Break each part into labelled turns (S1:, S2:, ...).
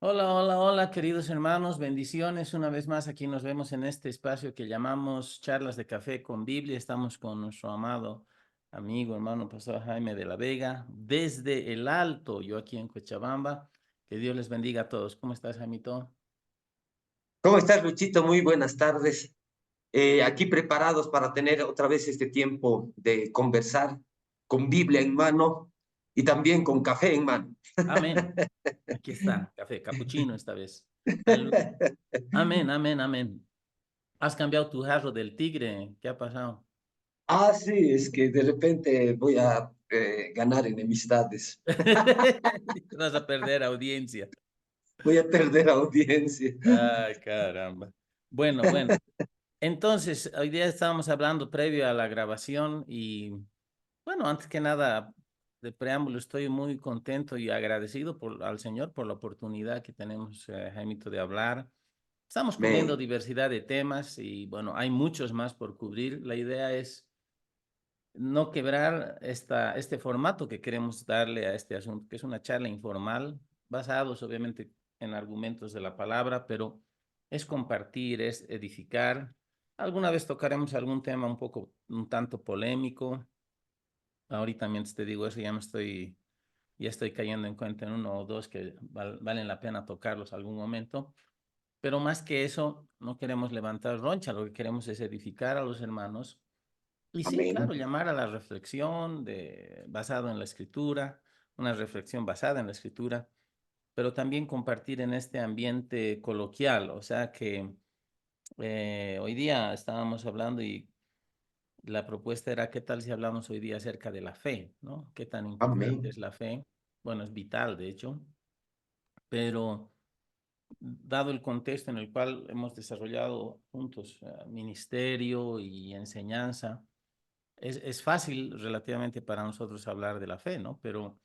S1: Hola, hola, hola, queridos hermanos, bendiciones. Una vez más, aquí nos vemos en este espacio que llamamos Charlas de Café con Biblia. Estamos con nuestro amado amigo, hermano Pastor Jaime de la Vega, desde el Alto, yo aquí en Cochabamba. Que Dios les bendiga a todos. ¿Cómo estás, Jaimito?
S2: ¿Cómo estás, Luchito? Muy buenas tardes. Aquí preparados para tener otra vez este tiempo de conversar con Biblia en mano y también con café en mano.
S1: Amén. Aquí está, café, capuchino esta vez. Aleluya. Amén, amén, amén. ¿Has cambiado tu jarro del tigre? ¿Qué ha pasado?
S2: Ah, sí, es que de repente voy a ganar enemistades.
S1: Vas a perder audiencia.
S2: Voy a perder audiencia.
S1: Ay, caramba. Bueno, bueno. Entonces, hoy día estábamos hablando previo a la grabación y, bueno, antes que nada, de preámbulo, estoy muy contento y agradecido al Señor por la oportunidad que tenemos, Jaimito, de hablar. Estamos cubriendo
S2: Amén.
S1: diversidad de temas y, bueno, hay muchos más por cubrir. La idea es no quebrar este formato que queremos darle a este asunto, que es una charla informal, basados obviamente en argumentos de la palabra, pero es compartir, es edificar. Alguna vez tocaremos algún tema un tanto polémico. Ahorita mientras te digo eso, ya estoy cayendo en cuenta en uno o dos que valen la pena tocarlos algún momento. Pero más que eso, no queremos levantar roncha, lo que queremos es edificar a los hermanos y sí, claro,
S2: Amén.
S1: llamar a la reflexión basado en la escritura, una reflexión basada en la escritura, pero también compartir en este ambiente coloquial. O sea que hoy día estábamos hablando y la propuesta era, ¿qué tal si hablamos hoy día acerca de la fe, ¿no? ¿Qué tan importante es
S2: Amén.
S1: la fe? Bueno, es vital, de hecho, pero dado el contexto en el cual hemos desarrollado juntos ministerio y enseñanza, es fácil relativamente para nosotros hablar de la fe, ¿no? Pero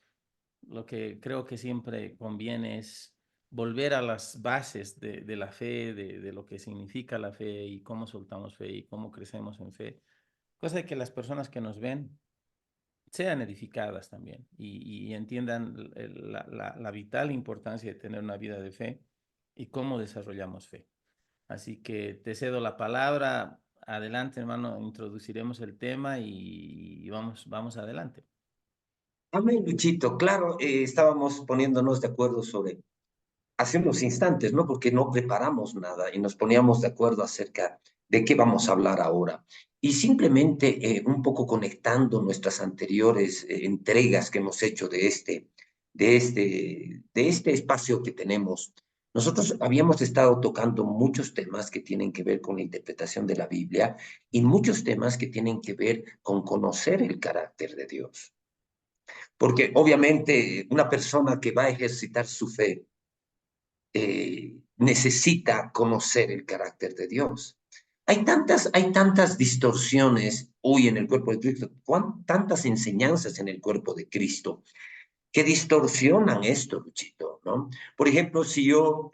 S1: lo que creo que siempre conviene es volver a las bases de la fe, de lo que significa la fe y cómo soltamos fe y cómo crecemos en fe. Cosa de que las personas que nos ven sean edificadas también y entiendan la vital importancia de tener una vida de fe y cómo desarrollamos fe. Así que te cedo la palabra. Adelante, hermano, introduciremos el tema y vamos adelante.
S2: Amén, Luchito. Claro, estábamos poniéndonos de acuerdo sobre hace unos instantes, ¿no? Porque no preparamos nada y nos poníamos de acuerdo acerca de qué vamos a hablar ahora. Y simplemente un poco conectando nuestras anteriores entregas que hemos hecho de este espacio que tenemos. Nosotros habíamos estado tocando muchos temas que tienen que ver con la interpretación de la Biblia y muchos temas que tienen que ver con conocer el carácter de Dios. Porque obviamente una persona que va a ejercitar su fe, necesita conocer el carácter de Dios. Hay tantas distorsiones hoy en el cuerpo de Cristo, tantas enseñanzas en el cuerpo de Cristo que distorsionan esto, Luchito, ¿no? Por ejemplo, si yo,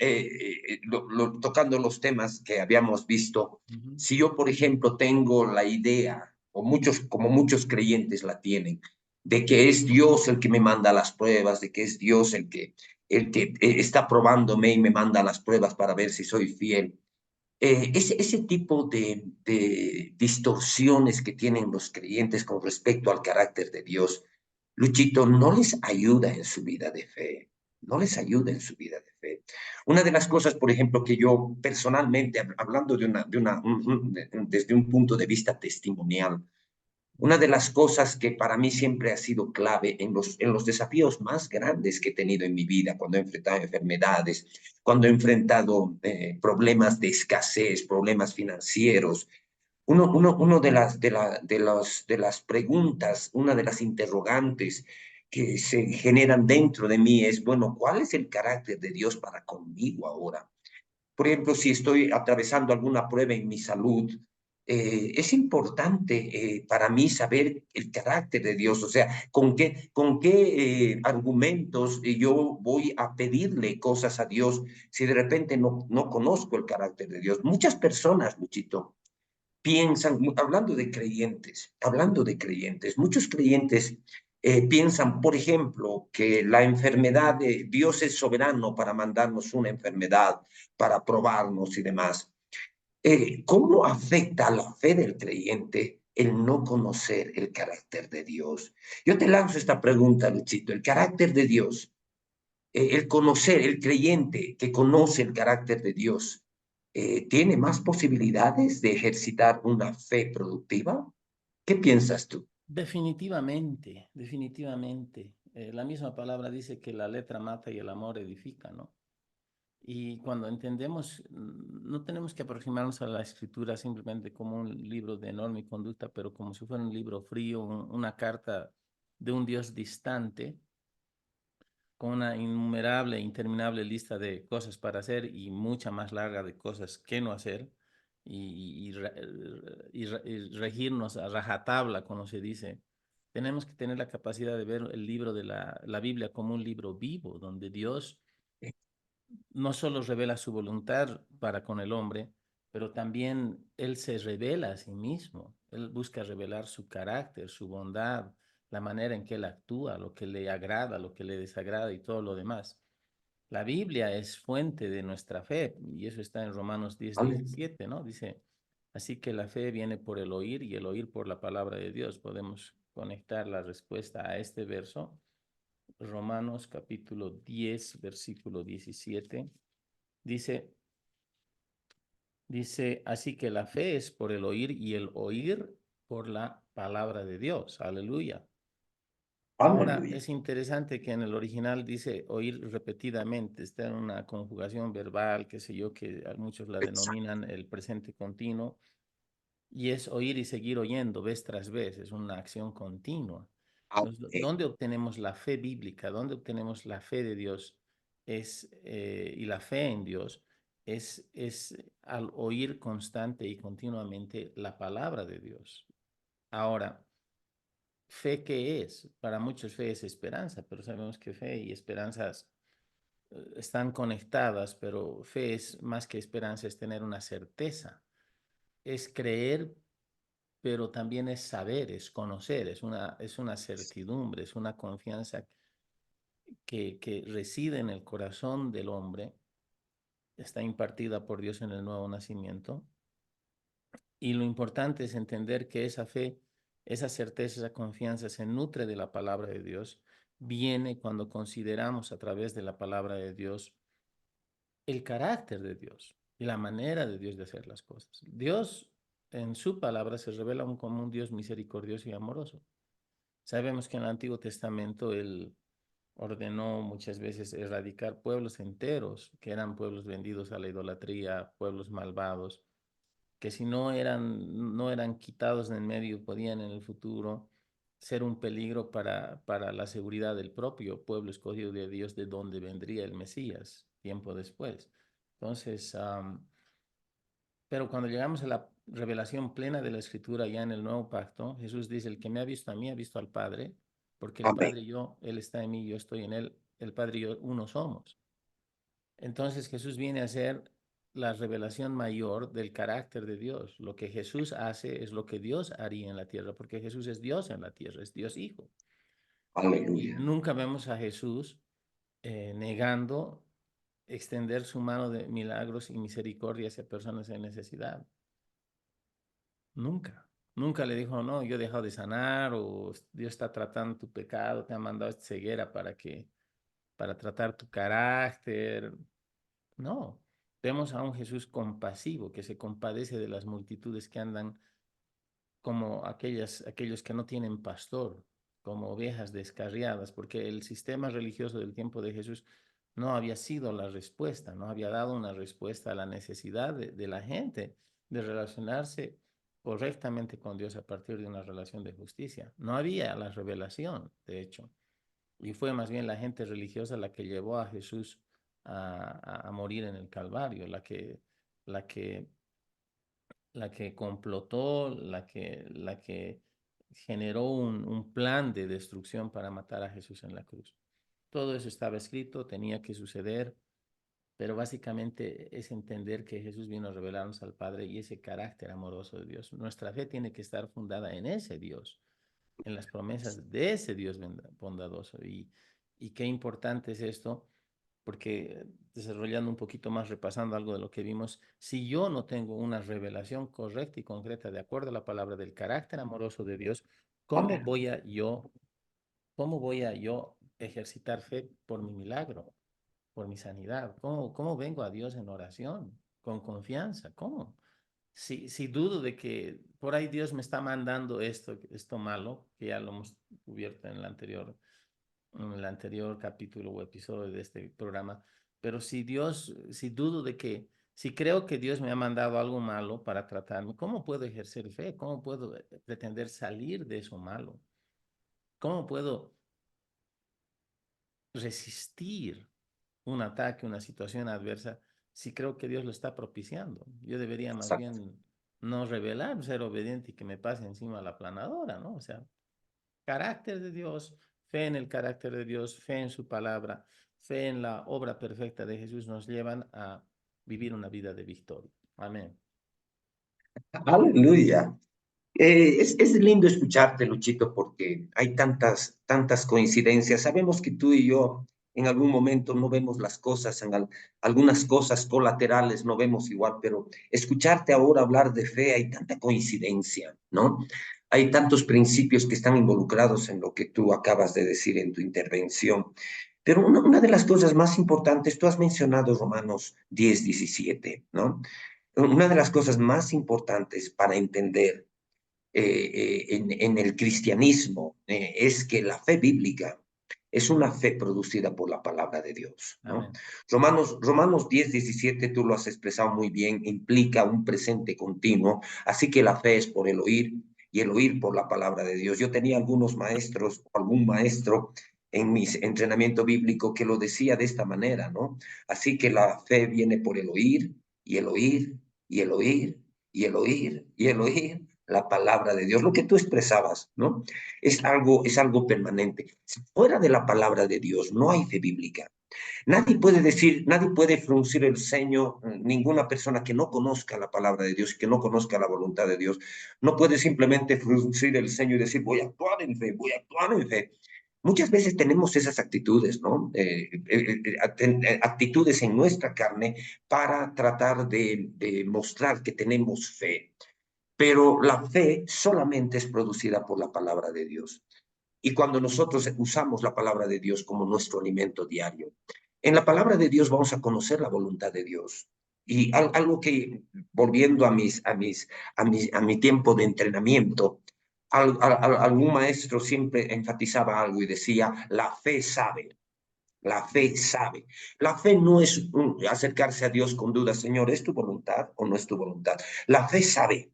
S2: tocando los temas que habíamos visto,
S1: Ujú.
S2: si yo, por ejemplo, tengo la idea, o muchos, como muchos creyentes la tienen, de que es Dios el que me manda las pruebas, de que es Dios el que está probándome y me manda las pruebas para ver si soy fiel. Ese tipo de distorsiones que tienen los creyentes con respecto al carácter de Dios, Luchito, no les ayuda en su vida de fe, no les ayuda en su vida de fe. Una de las cosas, por ejemplo, que yo personalmente, hablando desde un punto de vista testimonial, una de las cosas que para mí siempre ha sido clave en los desafíos más grandes que he tenido en mi vida, cuando he enfrentado enfermedades, cuando he enfrentado problemas de escasez, problemas financieros, uno de las preguntas, una de las interrogantes que se generan dentro de mí es, bueno, ¿cuál es el carácter de Dios para conmigo ahora? Por ejemplo, si estoy atravesando alguna prueba en mi salud, es importante para mí saber el carácter de Dios, o sea, con qué argumentos yo voy a pedirle cosas a Dios si de repente no conozco el carácter de Dios. Muchas personas, Luchito, piensan, hablando de creyentes, muchos creyentes piensan, por ejemplo, que la enfermedad, de Dios es soberano para mandarnos una enfermedad, para probarnos y demás. ¿Cómo afecta a la fe del creyente el no conocer el carácter de Dios? Yo te lanzo esta pregunta, Luchito. El carácter de Dios, el conocer, el creyente que conoce el carácter de Dios, ¿tiene más posibilidades de ejercitar una fe productiva? ¿Qué piensas tú?
S1: Definitivamente, definitivamente. La misma palabra dice que la letra mata y el amor edifica, ¿no? Y cuando entendemos, no tenemos que aproximarnos a la escritura simplemente como un libro de norma y conducta, pero como si fuera un libro frío, una carta de un Dios distante, con una innumerable, interminable lista de cosas para hacer y mucha más larga de cosas que no hacer, y regirnos a rajatabla, como se dice. Tenemos que tener la capacidad de ver el libro de la Biblia como un libro vivo, donde Dios no solo revela su voluntad para con el hombre, pero también Él se revela a sí mismo. Él busca revelar su carácter, su bondad, la manera en que Él actúa, lo que le agrada, lo que le desagrada y todo lo demás. La Biblia es fuente de nuestra fe y eso está en Romanos 10,
S2: ¿Vale?
S1: 17, ¿no? Dice, así que la fe viene por el oír y el oír por la palabra de Dios. Podemos conectar la respuesta a este verso. Romanos capítulo 10, versículo 17. Dice, así que la fe es por el oír y el oír por la palabra de Dios. Aleluya. Ahora
S2: Aleluya.
S1: es interesante que en el original dice oír repetidamente, está en una conjugación verbal, qué sé yo, que a muchos la
S2: Exacto.
S1: denominan el presente continuo, y es oír y seguir oyendo vez tras vez, es una acción continua. Entonces,
S2: Amén.
S1: ¿dónde obtenemos la fe bíblica? ¿Dónde obtenemos la fe de Dios? Y la fe en Dios es al oír constante y continuamente la palabra de Dios. Ahora, ¿fe qué es? Para muchos fe es esperanza, pero sabemos que fe y esperanzas están conectadas, pero fe es más que esperanza, es tener una certeza, es creer, pero también es saber, es conocer, es una certidumbre, es una confianza que reside en el corazón del hombre, está impartida por Dios en el nuevo nacimiento. Y lo importante es entender que esa fe, esa certeza, esa confianza se nutre de la palabra de Dios, viene cuando consideramos a través de la palabra de Dios el carácter de Dios y la manera de Dios de hacer las cosas. Dios en su palabra se revela como un Dios misericordioso y amoroso. Sabemos que en el Antiguo Testamento Él ordenó muchas veces erradicar pueblos enteros, que eran pueblos vendidos a la idolatría, pueblos malvados, que si no eran quitados en el medio, podían en el futuro ser un peligro para la seguridad del propio pueblo escogido de Dios, de donde vendría el Mesías tiempo después. Entonces, pero cuando llegamos a la revelación plena de la Escritura ya en el Nuevo Pacto, Jesús dice, el que me ha visto a mí, ha visto al Padre, porque el
S2: Amén.
S1: Padre y yo, Él está en mí, yo estoy en Él, el Padre y yo uno somos. Entonces Jesús viene a ser la revelación mayor del carácter de Dios. Lo que Jesús hace es lo que Dios haría en la tierra, porque Jesús es Dios en la tierra, es Dios Hijo. Y
S2: Aleluya.
S1: nunca vemos a Jesús negando extender su mano de milagros y misericordia hacia personas en necesidad. Nunca. Nunca le dijo, no, yo he dejado de sanar o Dios está tratando tu pecado, te ha mandado esta ceguera para tratar tu carácter. No, vemos a un Jesús compasivo que se compadece de las multitudes que andan como aquellos que no tienen pastor, como ovejas descarriadas, porque el sistema religioso del tiempo de Jesús no había sido la respuesta, no había dado una respuesta a la necesidad de la gente de relacionarse correctamente con Dios a partir de una relación de justicia. No había la revelación, de hecho. Y fue más bien la gente religiosa la que llevó a Jesús a morir en el Calvario, la que, la que complotó, la que generó un plan de destrucción para matar a Jesús en la cruz. Todo eso estaba escrito, tenía que suceder, pero básicamente es entender que Jesús vino a revelarnos al Padre y ese carácter amoroso de Dios. Nuestra fe tiene que estar fundada en ese Dios, en las promesas de ese Dios bondadoso. Y qué importante es esto, porque desarrollando un poquito más, repasando algo de lo que vimos, si yo no tengo una revelación correcta y concreta de acuerdo a la palabra del carácter amoroso de Dios, cómo voy a yo ejercitar fe por mi milagro, por mi sanidad? ¿Cómo vengo a Dios en oración, con confianza? ¿Cómo? Si dudo de que por ahí Dios me está mandando esto malo, que ya lo hemos cubierto en el anterior capítulo o episodio de este programa, pero si dudo de que, si creo que Dios me ha mandado algo malo para tratarme, ¿cómo puedo ejercer fe? ¿Cómo puedo pretender salir de eso malo? ¿Cómo puedo resistir un ataque, una situación adversa, si creo que Dios lo está propiciando? Yo debería más
S2: Exacto.
S1: bien no revelar, ser obediente y que me pase encima la planadora, ¿no? O sea, carácter de Dios, fe en el carácter de Dios, fe en su palabra, fe en la obra perfecta de Jesús nos llevan a vivir una vida de victoria. Amén.
S2: Aleluya. Es lindo escucharte, Luchito, porque hay tantas coincidencias. Sabemos que tú y yo en algún momento no vemos las cosas, algunas cosas colaterales no vemos igual, pero escucharte ahora hablar de fe, hay tanta coincidencia, ¿no? Hay tantos principios que están involucrados en lo que tú acabas de decir en tu intervención. Pero una de las cosas más importantes, tú has mencionado Romanos 10:17, ¿no? Una de las cosas más importantes para entender en el cristianismo es que la fe bíblica es una fe producida por la palabra de Dios, ¿no?
S1: Amén.
S2: Romanos 10:17, tú lo has expresado muy bien, implica un presente continuo, así que la fe es por el oír y el oír por la palabra de Dios. Yo tenía algunos maestros, algún maestro en mi entrenamiento bíblico que lo decía de esta manera, ¿no? Así que la fe viene por el oír y el oír y el oír y el oír y el oír la palabra de Dios, lo que tú expresabas, ¿no? Es algo permanente. Si fuera de la palabra de Dios no hay fe bíblica. Nadie puede decir, nadie puede fruncir el ceño, ninguna persona que no conozca la palabra de Dios, que no conozca la voluntad de Dios, no puede simplemente fruncir el ceño y decir, voy a actuar en fe, voy a actuar en fe. Muchas veces tenemos esas actitudes, ¿no? Actitudes en nuestra carne para tratar de mostrar que tenemos fe. Pero la fe solamente es producida por la palabra de Dios. Y cuando nosotros usamos la palabra de Dios como nuestro alimento diario, en la palabra de Dios vamos a conocer la voluntad de Dios. Y algo que, volviendo a mi tiempo de entrenamiento, algún maestro siempre enfatizaba algo y decía, la fe sabe. La fe sabe. La fe no es acercarse a Dios con dudas, Señor, ¿es tu voluntad o no es tu voluntad? La fe sabe.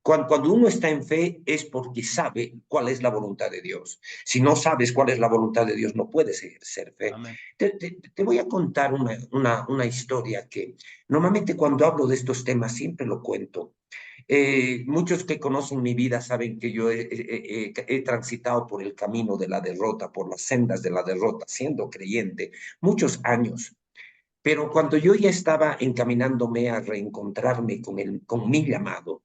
S2: Cuando uno está en fe es porque sabe cuál es la voluntad de Dios. Si no sabes cuál es la voluntad de Dios, no puedes ejercer fe.
S1: Amén.
S2: Te voy a contar una historia que normalmente cuando hablo de estos temas siempre lo cuento. Muchos que conocen mi vida saben que yo he transitado por el camino de la derrota, por las sendas de la derrota, siendo creyente, muchos años. Pero cuando yo ya estaba encaminándome a reencontrarme con mi llamado,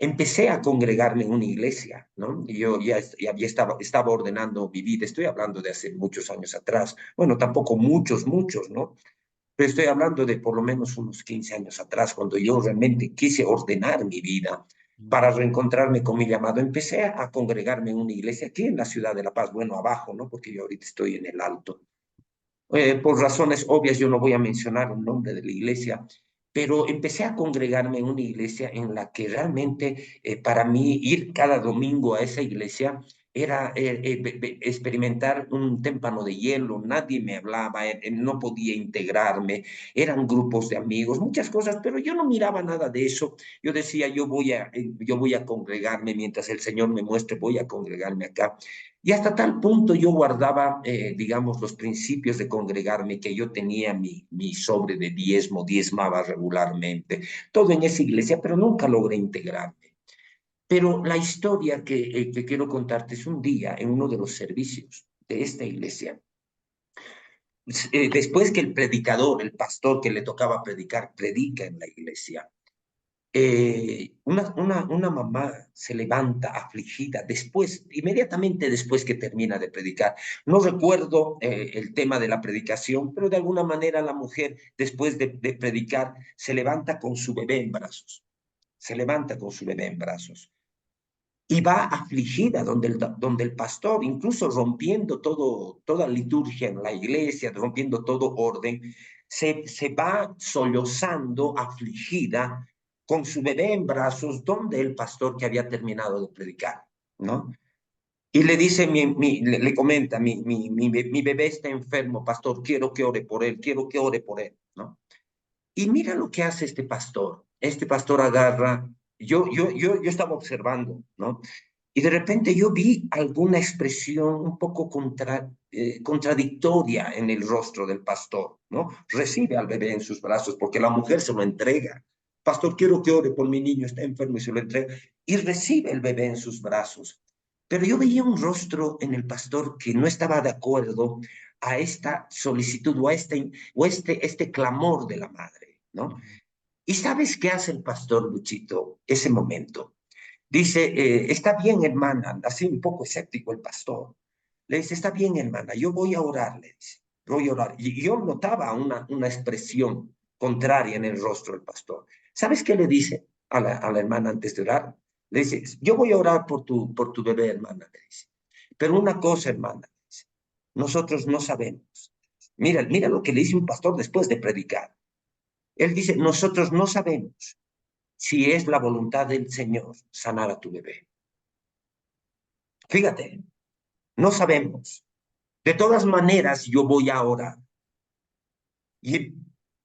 S2: empecé a congregarme en una iglesia, ¿no? Y yo ya estaba ordenando mi vida, estoy hablando de hace muchos años atrás, bueno, tampoco muchos, ¿no? Pero estoy hablando de por lo menos unos 15 años atrás, cuando yo realmente quise ordenar mi vida para reencontrarme con mi llamado. Empecé a congregarme en una iglesia aquí en la ciudad de La Paz, bueno, abajo, ¿no? Porque yo ahorita estoy en el alto. Por razones obvias yo no voy a mencionar el nombre de la iglesia, pero empecé a congregarme en una iglesia en la que realmente para mí ir cada domingo a esa iglesia era experimentar un témpano de hielo, nadie me hablaba, no podía integrarme, eran grupos de amigos, muchas cosas, pero yo no miraba nada de eso. Yo decía, yo voy a congregarme mientras el Señor me muestre, voy a congregarme acá. Y hasta tal punto yo guardaba, digamos, los principios de congregarme, que yo tenía mi sobre de diezmo, diezmaba regularmente, todo en esa iglesia, pero nunca logré integrarme. Pero la historia que quiero contarte es un día en uno de los servicios de esta iglesia. Después que el predicador, el pastor que le tocaba predicar, predica en la iglesia, una mamá se levanta afligida después, inmediatamente después que termina de predicar. No recuerdo el tema de la predicación, pero de alguna manera la mujer después de predicar se levanta con su bebé en brazos, se levanta con su bebé en brazos y va afligida donde el pastor, incluso rompiendo toda liturgia en la iglesia, rompiendo todo orden, se va sollozando, afligida, con su bebé en brazos, donde el pastor que había terminado de predicar, ¿no? Y le dice, le comenta, mi bebé está enfermo, pastor, quiero que ore por él, quiero que ore por él, ¿no? Y mira lo que hace este pastor. Este pastor agarra, yo estaba observando, ¿no? Y de repente yo vi alguna expresión un poco contradictoria en el rostro del pastor, ¿no? Recibe al bebé en sus brazos porque la mujer se lo entrega. Pastor, quiero que ore por mi niño, está enfermo y se lo entrega. Y recibe el bebé en sus brazos. Pero yo veía un rostro en el pastor que no estaba de acuerdo a esta solicitud o este clamor de la madre, ¿no?
S1: Ujú.
S2: ¿Y sabes qué hace el pastor Luchito ese momento? Dice, está bien, hermana, así un poco escéptico el pastor. Le dice, está bien, hermana, yo voy a orar, le dice, voy a orar. Y yo notaba una expresión contraria en el rostro del pastor. ¿Sabes qué le dice a la hermana antes de orar? Le dice, yo voy a orar por tu bebé, hermana, le dice. Pero una cosa, hermana, le dice, nosotros no sabemos. Mira lo que le dice un pastor después de predicar. Él dice, nosotros no sabemos si es la voluntad del Señor sanar a tu bebé. Fíjate, no sabemos. De todas maneras, yo voy a orar. Y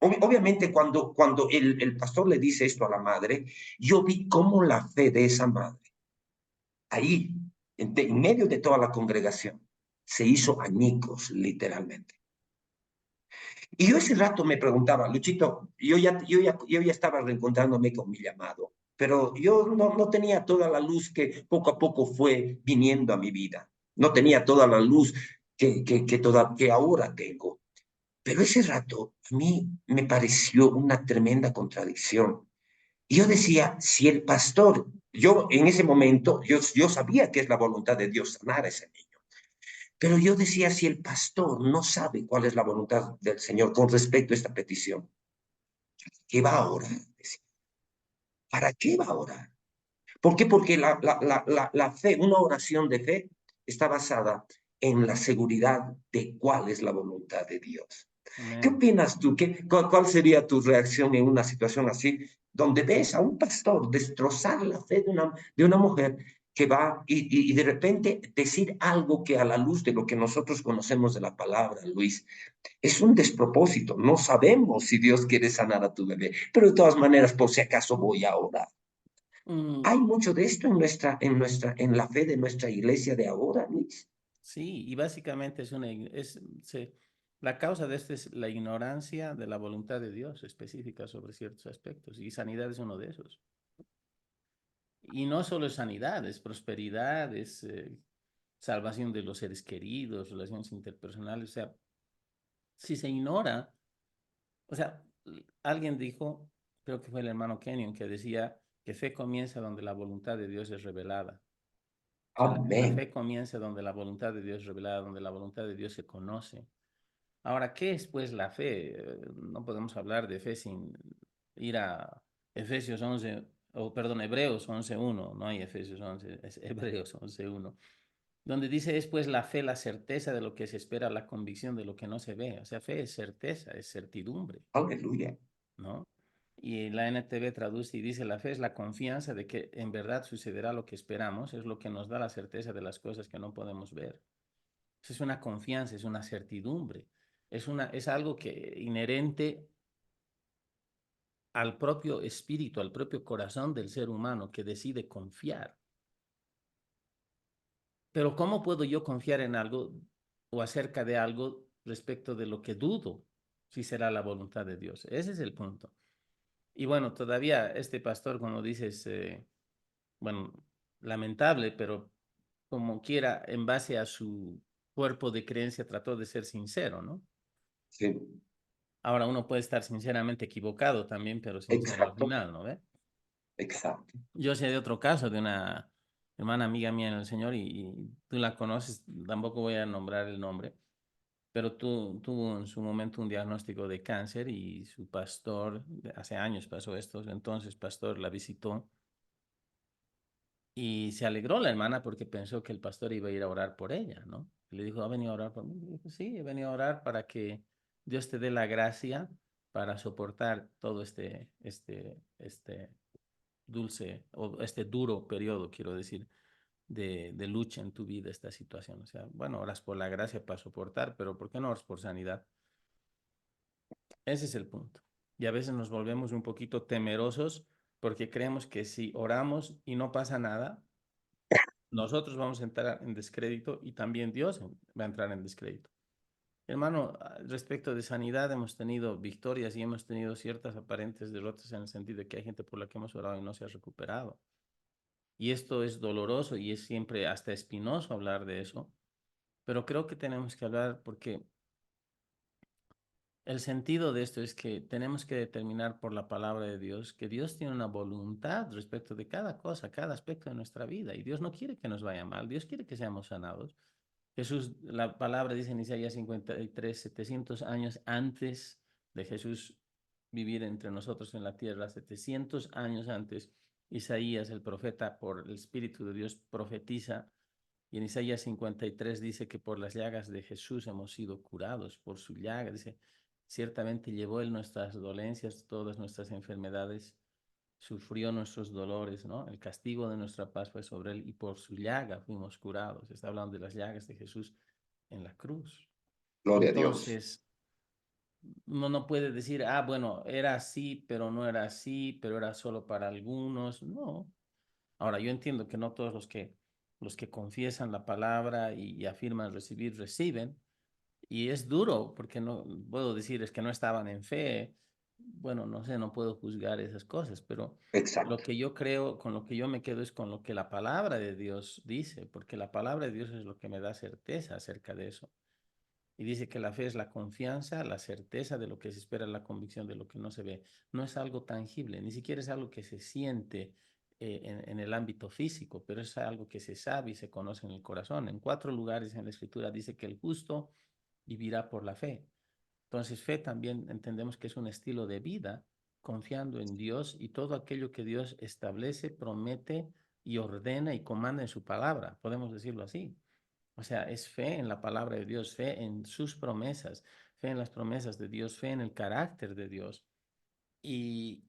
S2: obviamente cuando el pastor le dice esto a la madre, yo vi cómo la fe de esa madre, ahí, en medio de toda la congregación, se hizo añicos, literalmente. Y yo ese rato me preguntaba, Luchito, yo ya estaba reencontrándome con mi llamado, pero yo no tenía toda la luz que poco a poco fue viniendo a mi vida. No tenía toda la luz que ahora tengo. Pero ese rato a mí me pareció una tremenda contradicción. Y yo decía, si el pastor, yo en ese momento, yo sabía que es la voluntad de Dios sanar a ese niño. Pero yo decía, si el pastor no sabe cuál es la voluntad del Señor con respecto a esta petición, ¿qué va a orar? Decía, ¿para qué va a orar? ¿Por qué? Porque la fe, una oración de fe, está basada en la seguridad de cuál es la voluntad de Dios. ¿Qué
S1: Amén.
S2: opinas tú? ¿Cuál sería tu reacción en una situación así, donde ves a un pastor destrozar la fe de una mujer que va y de repente decir algo que a la luz de lo que nosotros conocemos de la palabra, Luis, es un despropósito? No sabemos si Dios quiere sanar a tu bebé, pero de todas maneras, por si acaso voy a orar.
S1: Mm,
S2: Hay mucho de esto en la fe de nuestra iglesia de ahora, Luis.
S1: sí, y básicamente la causa de esto es la ignorancia de la voluntad de Dios específica sobre ciertos aspectos, y sanidad es uno de esos. Y no solo es sanidad, es prosperidad, es salvación de los seres queridos, relaciones interpersonales. O sea, si se ignora, o sea, alguien dijo, creo que fue el hermano Kenyon, que decía que fe comienza donde la voluntad de Dios es revelada. O sea, la
S2: Amén.
S1: fe comienza donde la voluntad de Dios es revelada, donde la voluntad de Dios se conoce. Ahora, ¿qué es pues la fe? No podemos hablar de fe sin ir a Efesios 11, o perdón, Hebreos 11:1, no hay Efesios 11, es Hebreos 11:1, donde dice es pues la fe, la certeza de lo que se espera, la convicción de lo que no se ve. O sea, fe es certeza, es certidumbre,
S2: Aleluya.
S1: ¿no? Y la NTV traduce y dice, la fe es la confianza de que en verdad sucederá lo que esperamos, es lo que nos da la certeza de las cosas que no podemos ver. Es una confianza, es una certidumbre, es algo que inherente al propio espíritu, al propio corazón del ser humano que decide confiar. Pero ¿cómo puedo yo confiar en algo o acerca de algo respecto de lo que dudo si será la voluntad de Dios? Ese es el punto. Y bueno, todavía este pastor, como dices, bueno, lamentable, pero como quiera, en base a su cuerpo de creencia, trató de ser sincero, ¿no?
S2: Sí,
S1: Ahora uno puede estar sinceramente equivocado también, pero sincero al
S2: exacto.
S1: final, ¿no ve?
S2: exacto.
S1: Yo sé de otro caso de una hermana amiga mía en el Señor y tú la conoces, tampoco voy a nombrar el nombre, pero tuvo en su momento un diagnóstico de cáncer y su pastor, hace años pasó esto, entonces pastor la visitó y se alegró la hermana porque pensó que el pastor iba a ir a orar por ella, ¿no? Le dijo, ¿ha venido a orar por mí? Le dijo, sí, he venido a orar para que Dios te dé la gracia para soportar todo este dulce o este duro periodo, quiero decir, de lucha en tu vida, esta situación. O sea, bueno, oras por la gracia para soportar, pero ¿por qué no oras por sanidad? Ese es el punto. Y a veces nos volvemos un poquito temerosos porque creemos que si oramos y no pasa nada, nosotros vamos a entrar en descrédito y también Dios va a entrar en descrédito. Hermano, respecto de sanidad, hemos tenido victorias y hemos tenido ciertas aparentes derrotas en el sentido de que hay gente por la que hemos orado y no se ha recuperado. Y esto es doloroso y es siempre hasta espinoso hablar de eso, pero creo que tenemos que hablar porque el sentido de esto es que tenemos que determinar por la palabra de Dios que Dios tiene una voluntad respecto de cada cosa, cada aspecto de nuestra vida. Y Dios no quiere que nos vaya mal, Dios quiere que seamos sanados. Jesús, la palabra dice en Isaías 53, 700 años antes de Jesús vivir entre nosotros en la tierra, 700 años antes, Isaías, el profeta, por el Espíritu de Dios, profetiza. Y en Isaías 53 dice que por las llagas de Jesús hemos sido curados, por su llaga, dice, ciertamente llevó él nuestras dolencias, todas nuestras enfermedades, sufrió nuestros dolores, ¿no? El castigo de nuestra paz fue sobre él y por su llaga fuimos curados. Está hablando de las llagas de Jesús en la cruz.
S2: Gloria a Dios.
S1: Entonces, uno no puede decir, ah, bueno, era así, pero no era así, pero era solo para algunos. No. Ahora, yo entiendo que no todos los que confiesan la palabra y afirman recibir, reciben, y es duro, porque no puedo decir es que no estaban en fe. Bueno, no sé, no puedo juzgar esas cosas, pero lo
S2: Exacto.
S1: que yo creo, con lo que yo me quedo es con lo que la palabra de Dios dice, porque la palabra de Dios es lo que me da certeza acerca de eso. Y dice que la fe es la confianza, la certeza de lo que se espera, la convicción de lo que no se ve. No es algo tangible, ni siquiera es algo que se siente en el ámbito físico, pero es algo que se sabe y se conoce en el corazón. En 4 lugares en la Escritura dice que el justo vivirá por la fe. Entonces, fe también entendemos que es un estilo de vida, confiando en Dios y todo aquello que Dios establece, promete y ordena y comanda en su palabra, podemos decirlo así. O sea, es fe en la palabra de Dios, fe en sus promesas, fe en las promesas de Dios, fe en el carácter de Dios. Y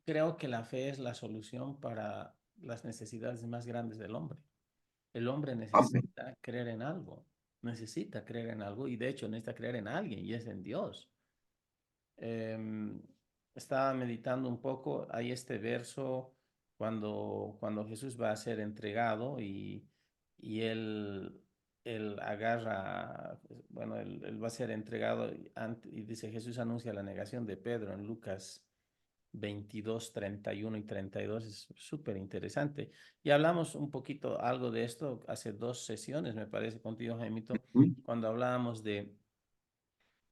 S1: creo que la fe es la solución para las necesidades más grandes del hombre. El hombre
S2: Amén.
S1: necesita creer en algo, necesita creer en algo y de hecho necesita creer en alguien y es en Dios. Em, Estaba meditando un poco, hay este verso cuando Jesús va a ser entregado y él agarra, bueno, él va a ser entregado y dice, Jesús anuncia la negación de Pedro en Lucas 22, 31 y 32, es súper interesante. Y hablamos un poquito algo de esto hace 2 sesiones, me parece, contigo, Jaimito,
S2: Ujú.
S1: cuando hablábamos de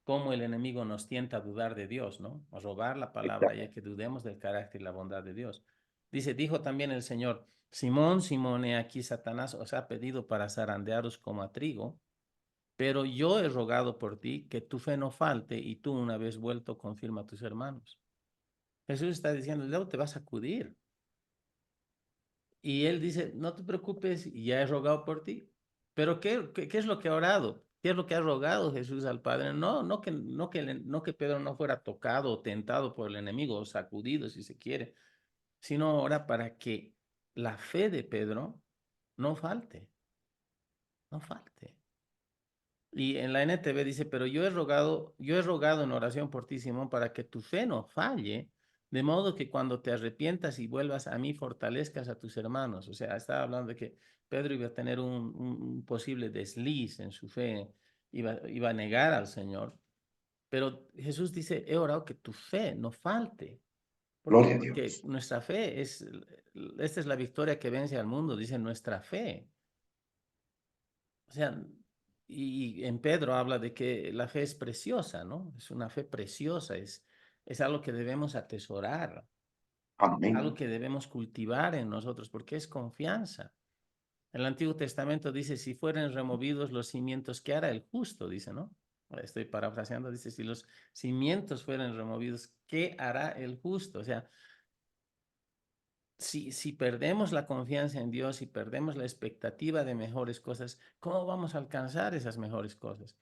S1: cómo el enemigo nos tienta a dudar de Dios, ¿no? A robar la palabra y a
S2: Exacto.
S1: que dudemos del carácter y la bondad de Dios. Dijo también el Señor, Simón, Simón, he aquí Satanás os ha pedido para zarandearos como a trigo, pero yo he rogado por ti que tu fe no falte y tú una vez vuelto confirma a tus hermanos. Jesús está diciendo, luego te vas a acudir. Y él dice, no te preocupes, ya he rogado por ti. Pero ¿qué es lo que ha orado? ¿Qué es lo que ha rogado Jesús al Padre? No que Pedro no fuera tocado o tentado por el enemigo o sacudido, si se quiere, sino ora para que la fe de Pedro no falte, no falte. Y en la NTV dice, pero yo he rogado en oración por ti, Simón, para que tu fe no falle, de modo que cuando te arrepientas y vuelvas a mí, fortalezcas a tus hermanos. O sea, estaba hablando de que Pedro iba a tener un posible desliz en su fe, iba a negar al Señor. Pero Jesús dice, he orado que tu fe no falte. ¿Por qué?
S2: Gloria a
S1: Porque
S2: Dios.
S1: nuestra fe esta es la victoria que vence al mundo, dice nuestra fe. O sea, y en Pedro habla de que la fe es preciosa, ¿no? Es una fe preciosa, es algo que debemos atesorar. Algo
S2: Amén.
S1: que debemos cultivar en nosotros, porque es confianza. El Antiguo Testamento dice, si fueren removidos los cimientos, ¿qué hará el justo? Dice, ¿no? Estoy parafraseando, dice, si los cimientos fueren removidos, ¿qué hará el justo? O sea, si perdemos la confianza en Dios, si perdemos la expectativa de mejores cosas, ¿cómo vamos a alcanzar esas mejores cosas?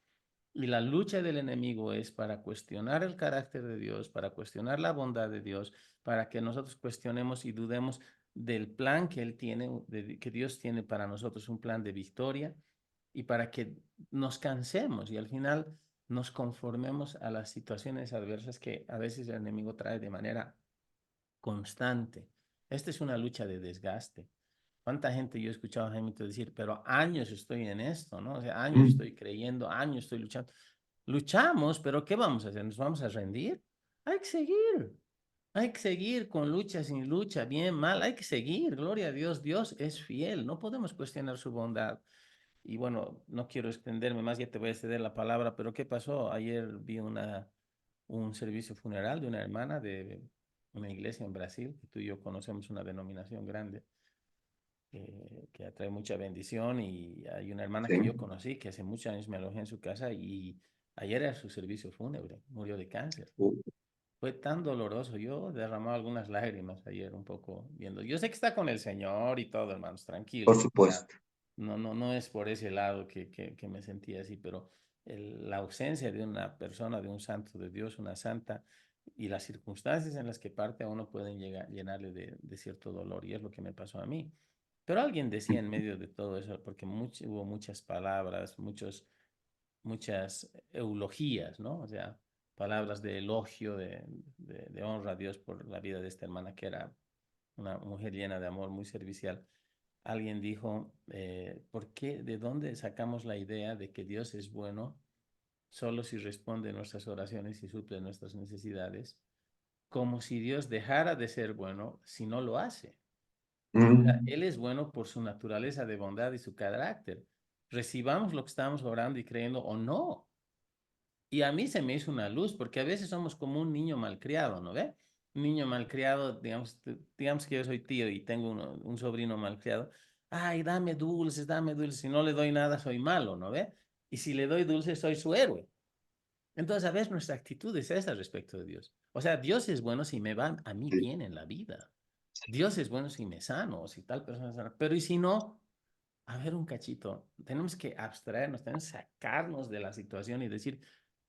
S1: Y la lucha del enemigo es para cuestionar el carácter de Dios, para cuestionar la bondad de Dios, para que nosotros cuestionemos y dudemos del plan que Él tiene, que Dios tiene para nosotros, un plan de victoria, y para que nos cansemos y al final nos conformemos a las situaciones adversas que a veces el enemigo trae de manera constante. Esta es una lucha de desgaste. ¿Cuánta gente yo he escuchado a Jaime decir, pero años estoy en esto, ¿no? O sea, años
S2: Mm.
S1: estoy creyendo, años estoy luchando. Luchamos, pero ¿qué vamos a hacer? ¿Nos vamos a rendir? Hay que seguir. Hay que seguir con lucha, sin lucha, bien, mal. Hay que seguir. Gloria a Dios. Dios es fiel. No podemos cuestionar su bondad. Y bueno, no quiero extenderme más, ya te voy a ceder la palabra, pero ¿qué pasó? Ayer vi un servicio funeral de una hermana de una iglesia en Brasil, que tú y yo conocemos, una denominación grande que atrae mucha bendición, y hay una hermana
S2: Sí.
S1: que yo conocí que hace muchos años me alojé en su casa y ayer era su servicio fúnebre, murió de cáncer.
S2: Uh,
S1: Fue tan doloroso, yo derramaba algunas lágrimas ayer un poco viendo. Yo sé que está con el Señor y todo, hermanos,
S2: por
S1: tranquilos. O sea,
S2: supuesto.
S1: no es por ese lado que me sentía así, pero la ausencia de una persona, de un santo de Dios, una santa, y las circunstancias en las que parte a uno pueden llegar, llenarle de cierto dolor, y es lo que me pasó a mí. Pero alguien decía en medio de todo eso, porque hubo muchas palabras, muchas eulogías, ¿no? O sea, palabras de elogio, de honra a Dios por la vida de esta hermana, que era una mujer llena de amor, muy servicial. Alguien dijo, ¿por qué, de dónde sacamos la idea de que Dios es bueno solo si responde nuestras oraciones y suple nuestras necesidades? Como si Dios dejara de ser bueno si no lo hace.
S2: Mm.
S1: Él es bueno por su naturaleza de bondad y su carácter. Recibamos lo que estamos orando y creyendo o no. Y a mí se me hizo una luz, porque a veces somos como un niño malcriado, ¿no ve? Un niño malcriado, digamos, digamos que yo soy tío y tengo un sobrino malcriado. Ay, dame dulces, dame dulces. Si no le doy nada, soy malo, ¿no ve? Y si le doy dulces, soy su héroe. Entonces, a veces nuestra actitud es esa respecto de Dios. O sea, Dios es bueno si me va a mí
S2: Sí.
S1: bien en la vida. Dios es bueno si me sano, o si tal persona es sana. Pero ¿y si no? A ver, un cachito. Tenemos que abstraernos, tenemos que sacarnos de la situación y decir,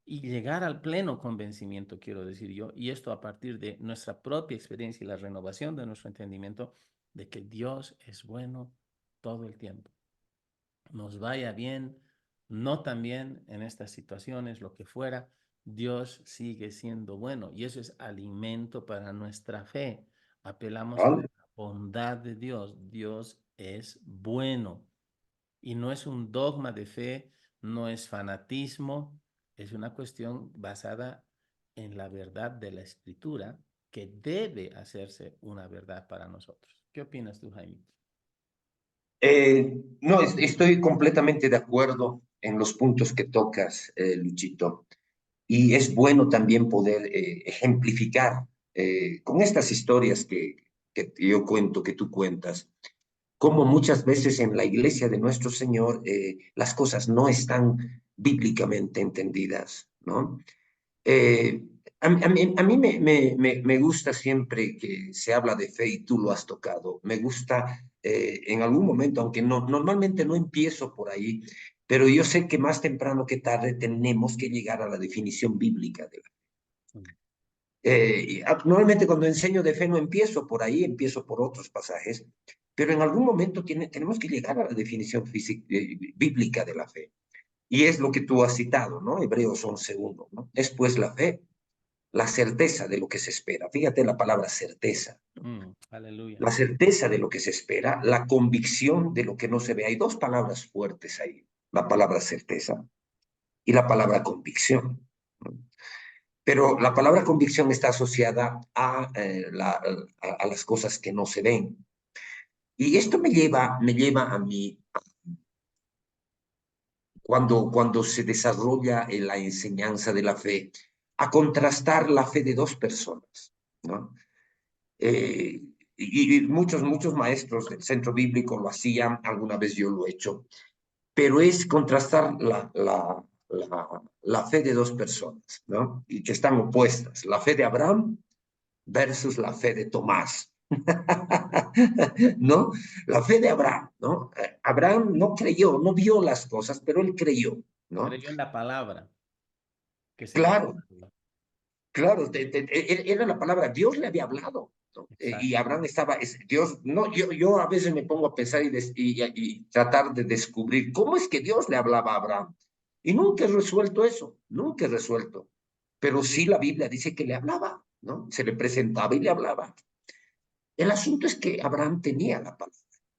S1: y llegar al pleno convencimiento, quiero decir yo, y esto a partir de nuestra propia experiencia y la renovación de nuestro entendimiento de que Dios es bueno todo el tiempo. Nos vaya bien, no tan bien en estas situaciones, lo que fuera, Dios sigue siendo bueno, y eso es alimento para nuestra fe. Apelamos a
S2: ¿Vale?
S1: la bondad de Dios. Dios es bueno. Y no es un dogma de fe, no es fanatismo, es una cuestión basada en la verdad de la Escritura, que debe hacerse una verdad para nosotros. ¿Qué opinas tú, Jaime?
S2: No, estoy completamente de acuerdo en los puntos que tocas, Luchito. Y es bueno también poder ejemplificar con estas historias que yo cuento, que tú cuentas, cómo muchas veces en la iglesia de nuestro Señor las cosas no están bíblicamente entendidas, ¿no? Eh, a mí me gusta siempre que se habla de fe y tú lo has tocado. Me gusta en algún momento, aunque no, normalmente no empiezo por ahí, pero yo sé que más temprano que tarde tenemos que llegar a la definición bíblica de la
S1: Mm.
S2: normalmente cuando enseño de fe no empiezo por ahí, empiezo por otros pasajes, pero en algún momento tenemos que llegar a la definición bíblica de la fe. Y es lo que tú has citado, ¿no? Hebreos 11:1, ¿no? Es pues la fe, la certeza de lo que se espera. Fíjate la palabra certeza.
S1: Aleluya.
S2: La certeza de lo que se espera, la convicción de lo que no se ve. Hay dos palabras fuertes ahí, la palabra certeza y la palabra convicción. Pero la palabra convicción está asociada a las cosas que no se ven. Y esto me lleva a mí, cuando se desarrolla en la enseñanza de la fe, a contrastar la fe de dos personas, ¿no? Eh, y muchos maestros del centro bíblico lo hacían, alguna vez yo lo he hecho, pero es contrastar la fe de dos personas, ¿no? Y que están opuestas, la fe de Abraham versus la fe de Tomás. ¿No? La fe de Abraham, ¿no? Abraham no creyó, no vio las cosas, pero él creyó, ¿no?
S1: Creyó en la palabra que se le había
S2: Claro,
S1: dado.
S2: claro, era la palabra, Dios le había hablado, ¿no? Y
S1: Exacto.
S2: Abraham estaba, Dios, no, yo a veces me pongo a pensar y tratar de descubrir cómo es que Dios le hablaba a Abraham. Y nunca he resuelto eso, nunca he resuelto. Pero sí la Biblia dice que le hablaba, ¿no? Se le presentaba y le hablaba. El asunto es que Abraham tenía la palabra,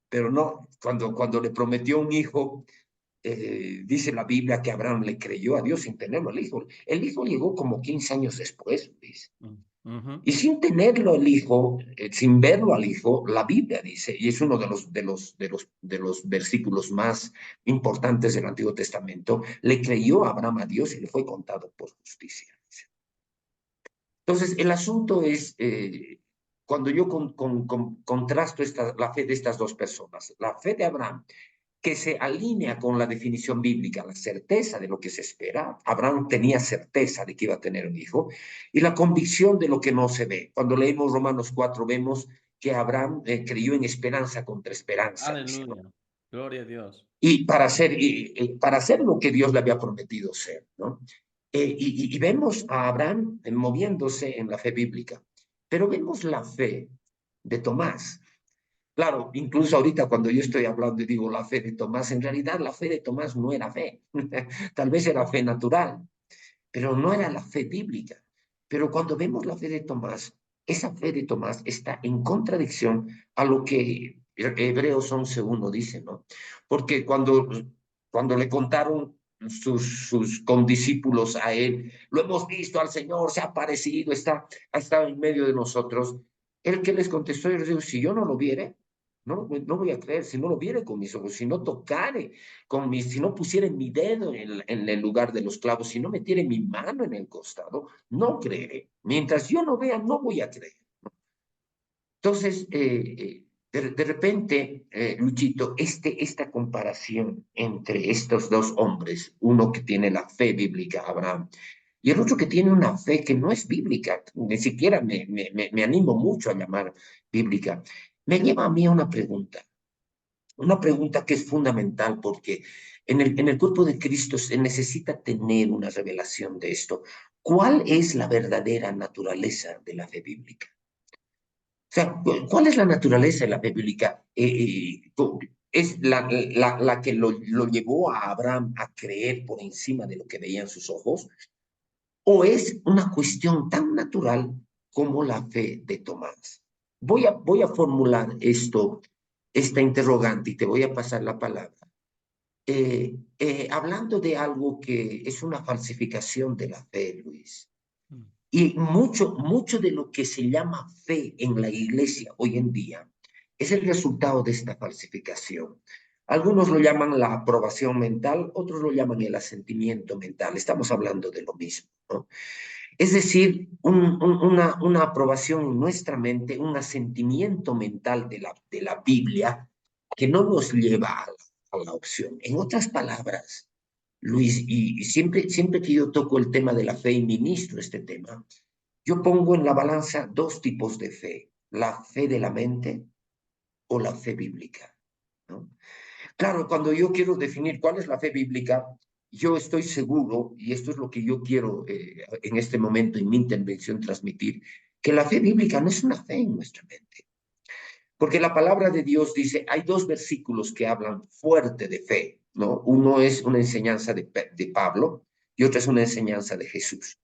S2: pero no, cuando le prometió un hijo, dice la Biblia que Abraham le creyó a Dios sin tenerlo el hijo. El hijo llegó como 15 años después, dice.
S1: Ujú.
S2: Y sin tenerlo el hijo, sin verlo al hijo, la Biblia dice, y es uno de los versículos más importantes del Antiguo Testamento, le creyó Abraham a Dios y le fue contado por justicia. Entonces, el asunto es, cuando yo contrasto la fe de estas dos personas, la fe de Abraham, que se alinea con la definición bíblica, la certeza de lo que se espera. Abraham tenía certeza de que iba a tener un hijo, y la convicción de lo que no se ve. Cuando leemos Romanos 4, vemos que Abraham creyó en esperanza contra esperanza, dice, ¿no?
S1: Aleluya. Gloria a Dios.
S2: Y para hacer lo que Dios le había prometido ser, ¿no? Y vemos a Abraham moviéndose en la fe bíblica, pero vemos la fe de Tomás. Claro, incluso ahorita cuando yo estoy hablando y digo la fe de Tomás, en realidad la fe de Tomás no era fe, tal vez era fe natural, pero no era la fe bíblica. Pero cuando vemos la fe de Tomás, esa fe de Tomás está en contradicción a lo que Hebreos 11:1 dice, ¿no? Porque cuando le contaron sus condiscípulos a él, lo hemos visto al Señor, se ha aparecido, ha estado en medio de nosotros, él que les contestó, y les dijo, si yo no lo viere, no voy a creer, si no lo viere con mis ojos, si no tocare si no pusiera mi dedo en el lugar de los clavos, si no metiera mi mano en el costado, no creeré. Mientras yo no vea, no voy a creer. Entonces, de repente, Luchito, esta comparación entre estos dos hombres, uno que tiene la fe bíblica, Abraham, y el otro que tiene una fe que no es bíblica, ni siquiera me animo mucho a llamar bíblica, me lleva a mí a una pregunta que es fundamental porque en el cuerpo de Cristo se necesita tener una revelación de esto. ¿Cuál es la verdadera naturaleza de la fe bíblica? O sea, ¿cuál es la naturaleza de la fe bíblica? ¿Es la que lo llevó a Abraham a creer por encima de lo que veían sus ojos? ¿O es una cuestión tan natural como la fe de Tomás? Voy a formular esta interrogante y te voy a pasar la palabra. Hablando de algo que es una falsificación de la fe, Luis.
S1: Mm.
S2: Y mucho de lo que se llama fe en la iglesia hoy en día es el resultado de esta falsificación. Algunos lo llaman la aprobación mental, otros lo llaman el asentimiento mental. Estamos hablando de lo mismo, ¿no? Es decir, una aprobación en nuestra mente, un asentimiento mental de la Biblia que no nos lleva a la opción. En otras palabras, Luis, y siempre que yo toco el tema de la fe y ministro este tema, yo pongo en la balanza dos tipos de fe, la fe de la mente o la fe bíblica, ¿no? Claro, cuando yo quiero definir cuál es la fe bíblica, yo estoy seguro, y esto es lo que yo quiero en este momento en mi intervención transmitir, que la fe bíblica no es una fe en nuestra mente. Porque la palabra de Dios dice, hay dos versículos que hablan fuerte de fe, ¿no? Uno es una enseñanza de Pablo y otro es una enseñanza de Jesús.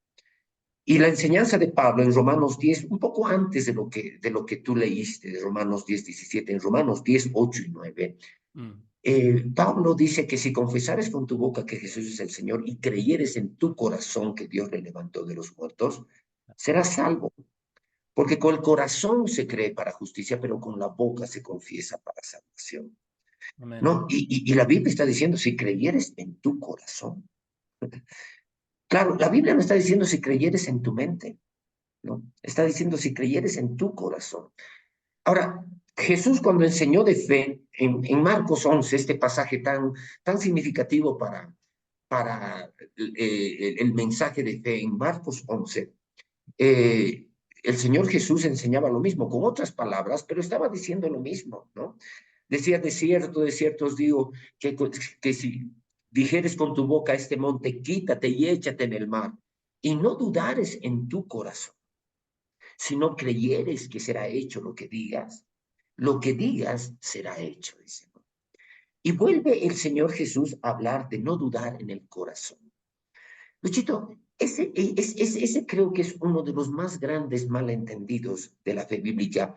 S2: Y la enseñanza de Pablo en Romanos 10, un poco antes de lo que tú leíste, de Romanos 10:17, en Romanos 10:8 y 9,
S1: Mm.
S2: Pablo dice que si confesares con tu boca que Jesús es el Señor y creyeres en tu corazón que Dios le levantó de los muertos, serás salvo. Porque con el corazón se cree para justicia, pero con la boca se confiesa para salvación.
S1: Amén.
S2: ¿No? Y la Biblia está diciendo, si creyeres en tu corazón. Claro, la Biblia no está diciendo si creyeres en tu mente. ¿no? Está diciendo si creyeres en tu corazón. Ahora, Jesús cuando enseñó de fe en Marcos 11, este pasaje tan significativo para el mensaje de fe en Marcos 11, el Señor Jesús enseñaba lo mismo, con otras palabras, pero estaba diciendo lo mismo, ¿no? Decía, de cierto os digo, que si dijeres con tu boca a este monte, quítate y échate en el mar, y no dudares en tu corazón, si no creyeres que será hecho lo que digas será hecho, dice. Y vuelve el Señor Jesús a hablar de no dudar en el corazón. Luchito, ese creo que es uno de los más grandes malentendidos de la fe bíblica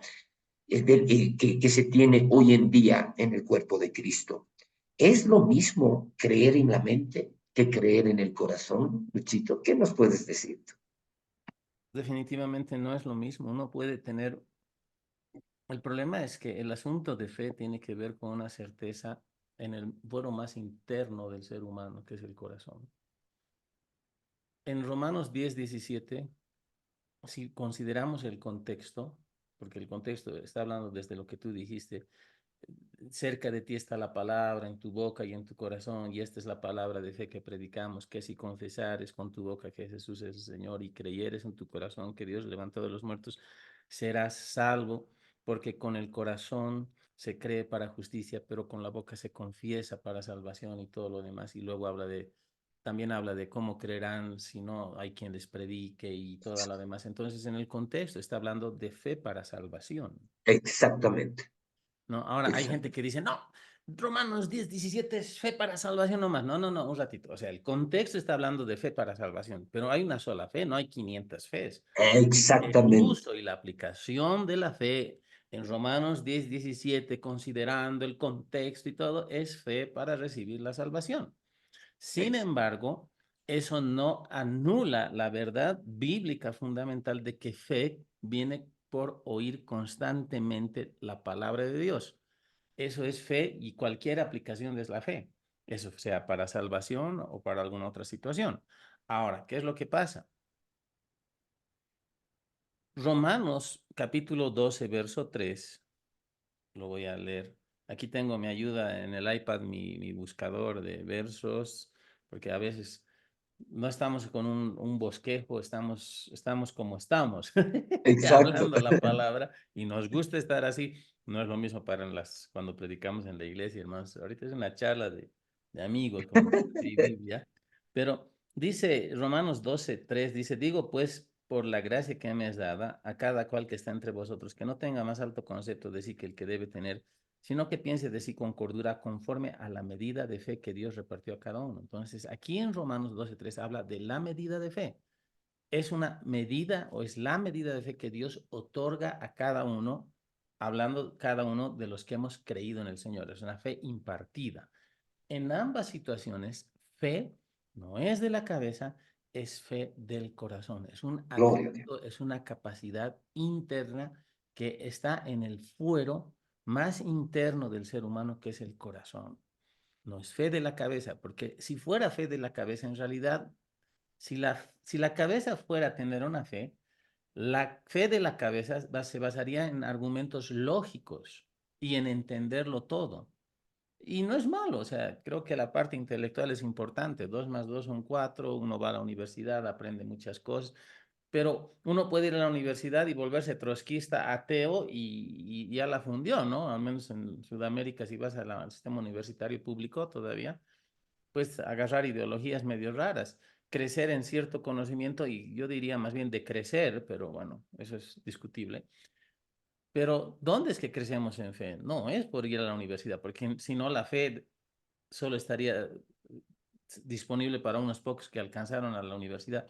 S2: que se tiene hoy en día en el cuerpo de Cristo. ¿Es lo mismo creer en la mente que creer en el corazón, Luchito? ¿Qué nos puedes decir tú?
S1: Definitivamente no es lo mismo. Uno puede tener... El problema es que el asunto de fe tiene que ver con una certeza en el fuero más interno del ser humano, que es el corazón. En Romanos 10:17, si consideramos el contexto, porque el contexto está hablando desde lo que tú dijiste, cerca de ti está la palabra en tu boca y en tu corazón, y esta es la palabra de fe que predicamos, que si confesares con tu boca que Jesús es el Señor y creyeres en tu corazón que Dios levantó de los muertos, serás salvo, porque con el corazón se cree para justicia, pero con la boca se confiesa para salvación y todo lo demás. Y luego también habla de cómo creerán si no hay quien les predique y toda la demás. Entonces, en el contexto está hablando de fe para salvación.
S2: Exactamente.
S1: ¿No? Ahora, hay gente que dice, no, Romanos 10:17 es fe para salvación nomás. No, no, no, un ratito. O sea, el contexto está hablando de fe para salvación, pero hay una sola fe, no hay 500 fes. El
S2: Exactamente.
S1: uso y la aplicación de la fe en Romanos 10:17, considerando el contexto y todo, es fe para recibir la salvación. Sin embargo, eso no anula la verdad bíblica fundamental de que fe viene por oír constantemente la palabra de Dios. Eso es fe y cualquier aplicación es la fe. Eso sea para salvación o para alguna otra situación. Ahora, ¿qué es lo que pasa? Romanos capítulo 12, verso 3, lo voy a leer. Aquí tengo mi ayuda en el iPad, mi buscador de versos, porque a veces no estamos con un bosquejo, estamos como estamos,
S2: Exacto.
S1: hablando la palabra, y nos gusta estar así. No es lo mismo cuando predicamos en la iglesia, hermanos. Ahorita es una charla de amigos con café y Biblia, pero dice Romanos 12:3, dice, digo pues, por la gracia que me es dada, a cada cual que está entre vosotros, que no tenga más alto concepto de sí que el que debe tener, sino que piense de sí con cordura conforme a la medida de fe que Dios repartió a cada uno. Entonces, aquí en Romanos 12:3 habla de la medida de fe. Es una medida o es la medida de fe que Dios otorga a cada uno, hablando cada uno de los que hemos creído en el Señor. Es una fe impartida. En ambas situaciones, fe no es de la cabeza, es fe del corazón. Es un
S2: Gloria a Dios.
S1: acto, es una capacidad interna que está en el fuero más interno del ser humano, que es el corazón. No es fe de la cabeza, porque si fuera fe de la cabeza, en realidad, si la cabeza fuera a tener una fe, la fe de la cabeza se basaría en argumentos lógicos y en entenderlo todo. Y no es malo, o sea, creo que la parte intelectual es importante. 2 más 2 son 4, uno va a la universidad, aprende muchas cosas, pero uno puede ir a la universidad y volverse trotskista, ateo y ya la fundió, ¿no? Al menos en Sudamérica, si vas al sistema universitario público todavía, pues agarrar ideologías medio raras, crecer en cierto conocimiento y yo diría más bien de crecer, pero bueno, eso es discutible. Pero ¿dónde es que crecemos en fe? No es por ir a la universidad, porque si no la fe solo estaría disponible para unos pocos que alcanzaron a la universidad.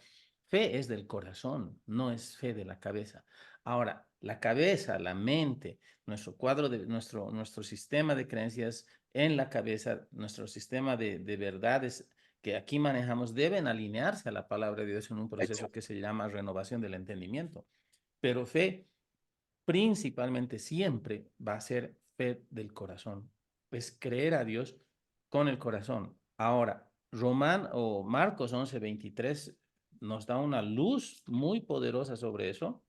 S1: Fe es del corazón, no es fe de la cabeza. Ahora, la cabeza, la mente, nuestro cuadro de nuestro sistema de creencias en la cabeza, nuestro sistema de verdades que aquí manejamos deben alinearse a la palabra de Dios en un proceso que se llama renovación del entendimiento. Pero fe principalmente siempre va a ser fe del corazón. Es creer a Dios con el corazón. Ahora, Román o Marcos 11:23 nos da una luz muy poderosa sobre eso.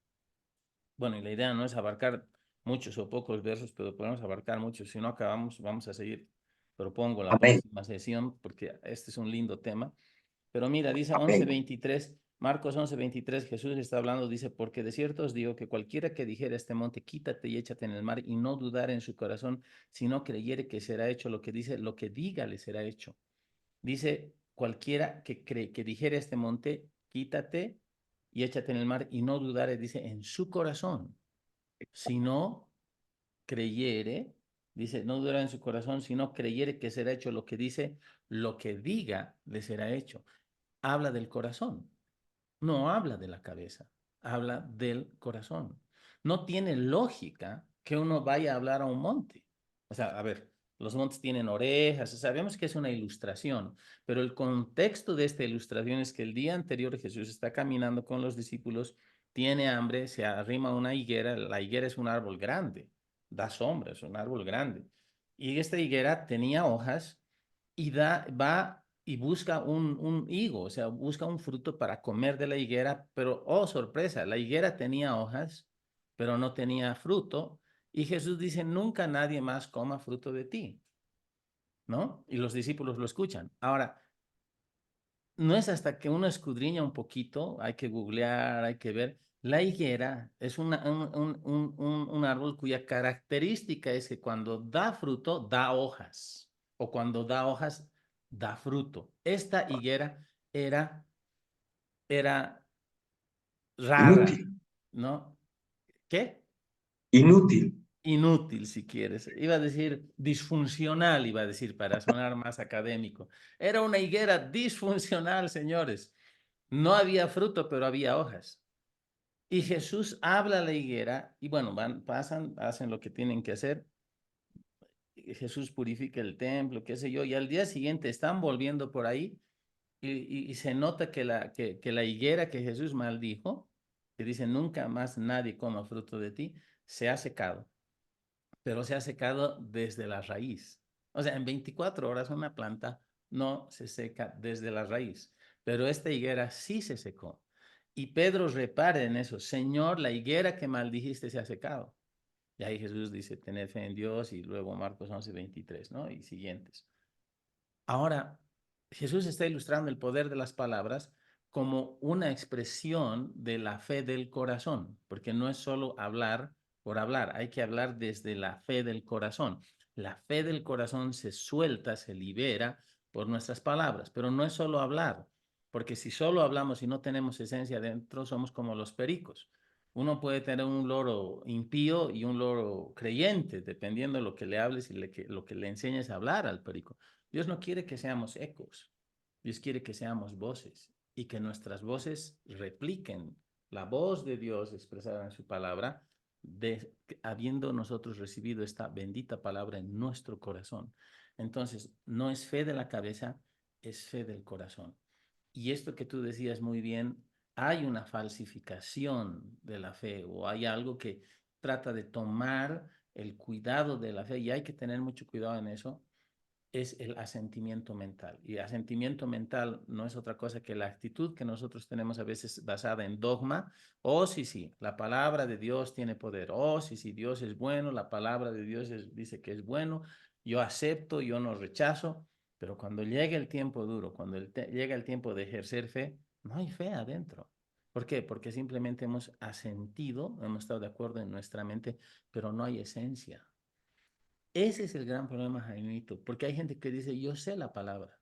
S1: Bueno, y la idea no es abarcar muchos o pocos versos, pero podemos abarcar muchos. Si no acabamos, vamos a seguir. Propongo la
S2: Amén,
S1: próxima sesión porque este es un lindo tema. Pero mira, dice
S2: amén.
S1: 11:23, Marcos 11:23, Jesús está hablando, dice, porque de cierto os digo que cualquiera que dijera a este monte, quítate y échate en el mar, y no dudar en su corazón, sino creyere que será hecho lo que dice, lo que diga le será hecho. Dice, cualquiera que cree que dijera a este monte, quítate y échate en el mar, y no dudare, dice, en su corazón, sino creyere, dice, no dudará en su corazón, sino creyere que será hecho lo que dice, lo que diga le será hecho. Habla del corazón, no habla de la cabeza, habla del corazón. No tiene lógica que uno vaya a hablar a un monte. O sea, a ver, los montes tienen orejas, sabemos que es una ilustración, pero el contexto de esta ilustración es que el día anterior Jesús está caminando con los discípulos, tiene hambre, se arrima a una higuera, la higuera es un árbol grande, da sombra, es un árbol grande. Y esta higuera tenía hojas y va y busca un higo, o sea, busca un fruto para comer de la higuera, pero, oh, sorpresa, la higuera tenía hojas, pero no tenía fruto. Y Jesús dice, nunca nadie más coma fruto de ti, ¿no? Y los discípulos lo escuchan. Ahora, no es hasta que uno escudriña un poquito, hay que googlear, hay que ver. La higuera es un árbol cuya característica es que cuando da fruto, da hojas, o cuando da hojas, da fruto. Esta higuera era, era rara,
S2: Inútil,
S1: ¿no? ¿Qué?
S2: inútil.
S1: Inútil, si quieres. Iba a decir disfuncional, iba a decir, para sonar más académico. Era una higuera disfuncional, señores. No había fruto, pero había hojas. Y Jesús habla a la higuera y bueno, pasan, hacen lo que tienen que hacer. Jesús purifica el templo, qué sé yo, y al día siguiente están volviendo por ahí y se nota que la higuera que Jesús maldijo, que dice, nunca más nadie coma fruto de ti, se ha secado, pero se ha secado desde la raíz. O sea, en 24 horas una planta no se seca desde la raíz, pero esta higuera sí se secó. Y Pedro repara en eso, Señor, la higuera que maldijiste se ha secado. Y ahí Jesús dice, tened fe en Dios, y luego Marcos 11:23, ¿no? Y siguientes. Ahora, Jesús está ilustrando el poder de las palabras como una expresión de la fe del corazón, porque no es solo hablar por hablar, hay que hablar desde la fe del corazón. La fe del corazón se suelta, se libera por nuestras palabras, pero no es solo hablar, porque si solo hablamos y no tenemos esencia dentro, somos como los pericos. Uno puede tener un loro impío y un loro creyente, dependiendo de lo que le hables y lo que le enseñes a hablar al perico. Dios no quiere que seamos ecos, Dios quiere que seamos voces y que nuestras voces repliquen la voz de Dios expresada en su palabra, habiendo nosotros recibido esta bendita palabra en nuestro corazón. Entonces, no es fe de la cabeza, es fe del corazón. Y esto que tú decías muy bien, hay una falsificación de la fe o hay algo que trata de tomar el cuidado de la fe y hay que tener mucho cuidado en eso, es el asentimiento mental. Y asentimiento mental no es otra cosa que la actitud que nosotros tenemos a veces basada en dogma. Oh, sí, sí, la palabra de Dios tiene poder. Oh, sí, sí, Dios es bueno, la palabra de Dios dice que es bueno. Yo acepto, yo no rechazo. Pero cuando llega el tiempo duro, cuando llega el tiempo de ejercer fe, no hay fe adentro. ¿Por qué? Porque simplemente hemos asentido, hemos estado de acuerdo en nuestra mente, pero no hay esencia. Ese es el gran problema, Jaimito, porque hay gente que dice, yo sé la palabra,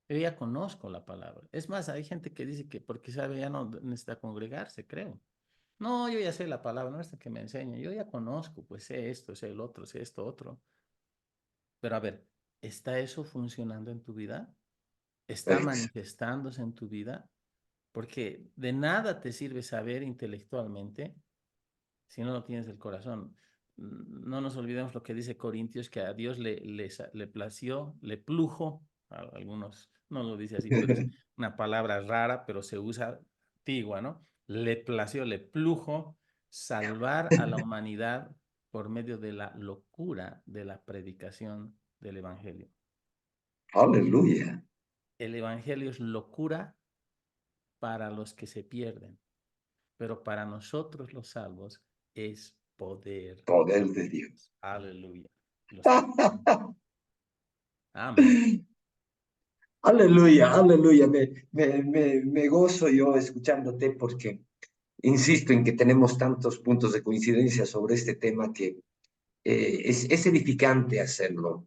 S1: yo ya conozco la palabra. Es más, hay gente que dice que porque sabe ya no necesita congregarse, creo. No, yo ya sé la palabra, no es que me enseñe, yo ya conozco, pues sé esto, sé el otro, sé esto otro. Pero a ver, ¿está eso funcionando en tu vida? ¿Está
S2: Ex-
S1: manifestándose en tu vida? Porque de nada te sirve saber intelectualmente si no lo tienes el corazón. No nos olvidemos lo que dice Corintios, que a Dios le plació, le plujo, algunos no lo dice así, pero es una palabra rara, pero se usa antigua, ¿no? Le plació, le plujo salvar a la humanidad por medio de la locura de la predicación del Evangelio.
S2: Aleluya.
S1: El Evangelio es locura para los que se pierden, pero para nosotros los salvos es poder.
S2: Poder de Dios.
S1: Aleluya. Los que... Amén.
S2: Aleluya, aleluya. Me gozo yo escuchándote porque insisto en que tenemos tantos puntos de coincidencia sobre este tema que es edificante hacerlo.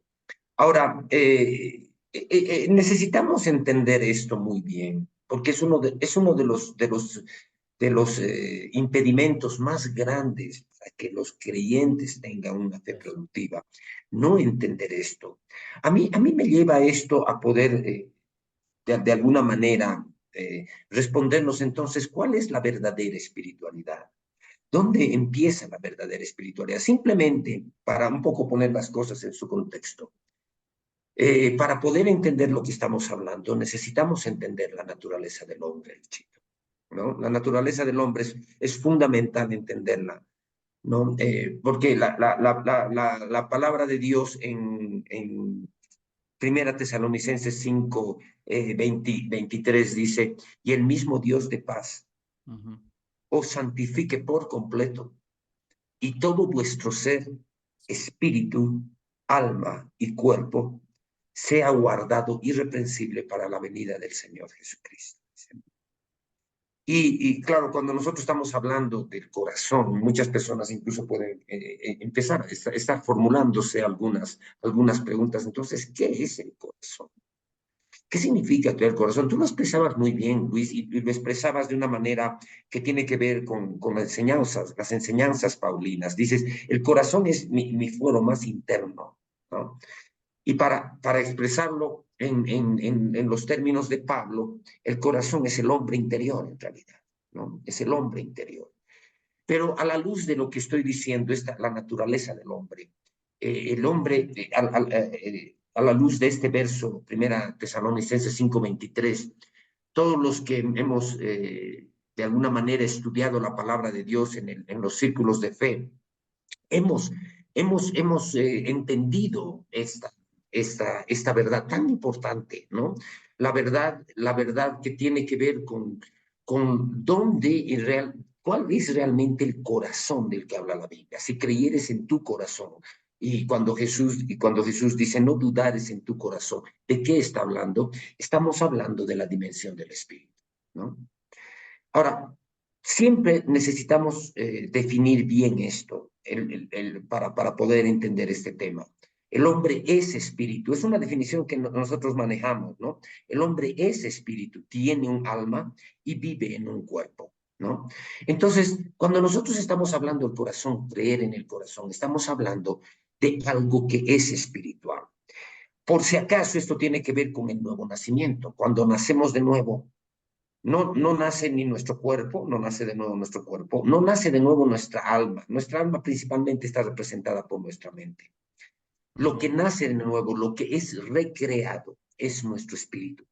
S2: Ahora, necesitamos entender esto muy bien, porque es uno de los impedimentos más grandes para que los creyentes tengan una fe
S1: Eso.
S2: productiva. No entender esto. A mí me lleva esto a poder, de alguna manera, respondernos entonces, ¿cuál es la verdadera espiritualidad? ¿Dónde empieza la verdadera espiritualidad? Simplemente para un poco poner las cosas en su contexto. Para poder entender lo que estamos hablando, necesitamos entender la naturaleza del hombre, chico, ¿no? La naturaleza del hombre es fundamental entenderla, ¿no? Porque la palabra de Dios en Primera Tesalonicenses 5, 23 dice, y el mismo Dios de paz
S1: Ujú.
S2: os santifique por completo y todo vuestro ser, espíritu, alma y cuerpo sea guardado irreprensible para la venida del Señor Jesucristo. Y claro, cuando nosotros estamos hablando del corazón, muchas personas incluso pueden empezar a estar formulándose algunas preguntas. Entonces, ¿qué es el corazón? ¿Qué significa el corazón? Tú lo expresabas muy bien, Luis, y lo expresabas de una manera que tiene que ver con las enseñanzas paulinas. Dices, el corazón es mi fuero más interno, ¿no? Y para expresarlo en los términos de Pablo, el corazón es el hombre interior, en realidad, ¿no? Es el hombre interior. Pero a la luz de lo que estoy diciendo, la naturaleza del hombre, el hombre, a la luz de este verso, Primera Tesalonicenses 5:23, todos los que hemos de alguna manera estudiado la palabra de Dios en los círculos de fe, hemos, hemos entendido esta verdad tan importante, ¿no? La verdad que tiene que ver con dónde cuál es realmente el corazón del que habla la Biblia. Si creyeres en tu corazón, y cuando Jesús dice no dudares en tu corazón, ¿de qué está hablando? Estamos hablando de la dimensión del espíritu, ¿no? Ahora, siempre necesitamos definir bien esto para poder entender este tema. El hombre es espíritu, es una definición que nosotros manejamos, ¿no? El hombre es espíritu, tiene un alma y vive en un cuerpo, ¿no? Entonces, cuando nosotros estamos hablando del corazón, creer en el corazón, estamos hablando de algo que es espiritual. Por si acaso esto tiene que ver con el nuevo nacimiento. Cuando nacemos de nuevo, no nace ni nuestro cuerpo, no nace de nuevo nuestro cuerpo, no nace de nuevo nuestra alma. Nuestra alma principalmente está representada por nuestra mente. Lo que nace de nuevo, lo que es recreado, es nuestro espíritu.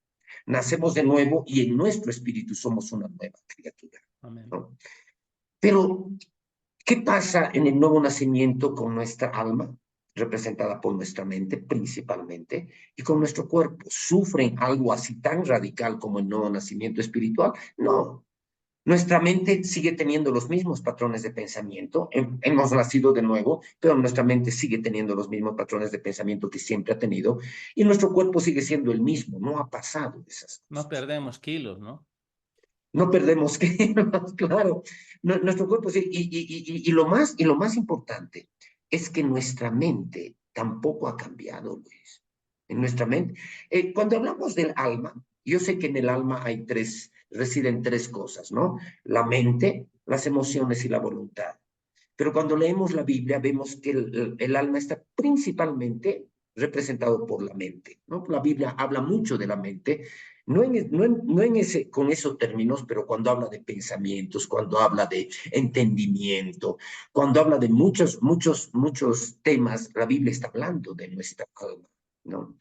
S2: Nacemos de nuevo y en nuestro espíritu somos una nueva criatura,
S1: Amén.
S2: ¿no? Pero, ¿qué pasa en el nuevo nacimiento con nuestra alma, representada por nuestra mente principalmente, y con nuestro cuerpo? ¿Sufren algo así tan radical como el nuevo nacimiento espiritual? No. Nuestra mente sigue teniendo los mismos patrones de pensamiento. Hemos nacido de nuevo, pero nuestra mente sigue teniendo los mismos patrones de pensamiento que siempre ha tenido, y nuestro cuerpo sigue siendo el mismo. No ha pasado esas
S1: No
S2: cosas.
S1: perdemos kilos, ¿no?
S2: No perdemos kilos, claro. Nuestro cuerpo sí. Y lo más importante es que nuestra mente tampoco ha cambiado, Luis. En nuestra mente. Cuando hablamos del alma, yo sé que en el alma residen tres cosas, ¿no? La mente, las emociones y la voluntad. Pero cuando leemos la Biblia vemos que el alma está principalmente representado por la mente, ¿no? La Biblia habla mucho de la mente, no con esos términos, pero cuando habla de pensamientos, cuando habla de entendimiento, cuando habla de muchos temas, la Biblia está hablando de nuestra alma, ¿no?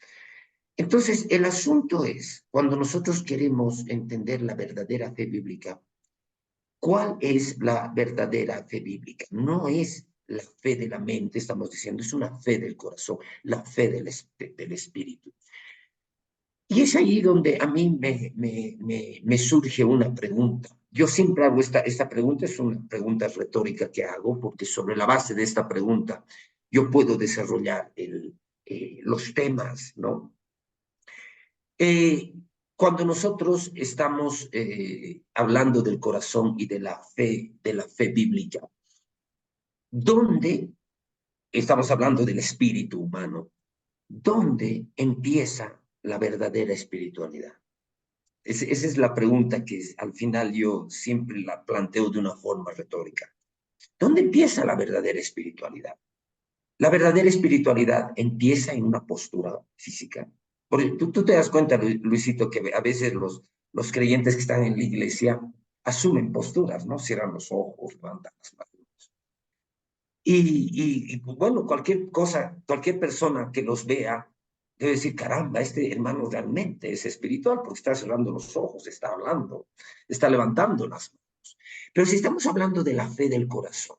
S2: Entonces, el asunto es, cuando nosotros queremos entender la verdadera fe bíblica, ¿cuál es la verdadera fe bíblica? No es la fe de la mente, estamos diciendo, es una fe del corazón, la fe del espíritu. Y es ahí donde a mí me surge una pregunta. Yo siempre hago esta pregunta, es una pregunta retórica que hago, porque sobre la base de esta pregunta yo puedo desarrollar los temas, ¿no? Eh, Cuando nosotros estamos hablando del corazón y de la fe bíblica, ¿dónde estamos hablando del espíritu humano? ¿Dónde empieza la verdadera espiritualidad? Esa es la pregunta que al final yo siempre la planteo de una forma retórica. ¿Dónde empieza la verdadera espiritualidad? La verdadera espiritualidad empieza en una postura física. Porque tú te das cuenta, Luisito, que a veces los creyentes que están en la iglesia asumen posturas, ¿no? Cierran los ojos, levantan las manos. Pues, bueno, cualquier cosa, cualquier persona que los vea debe decir, caramba, este hermano realmente es espiritual porque está cerrando los ojos, está hablando, está levantando las manos. Pero si estamos hablando de la fe del corazón,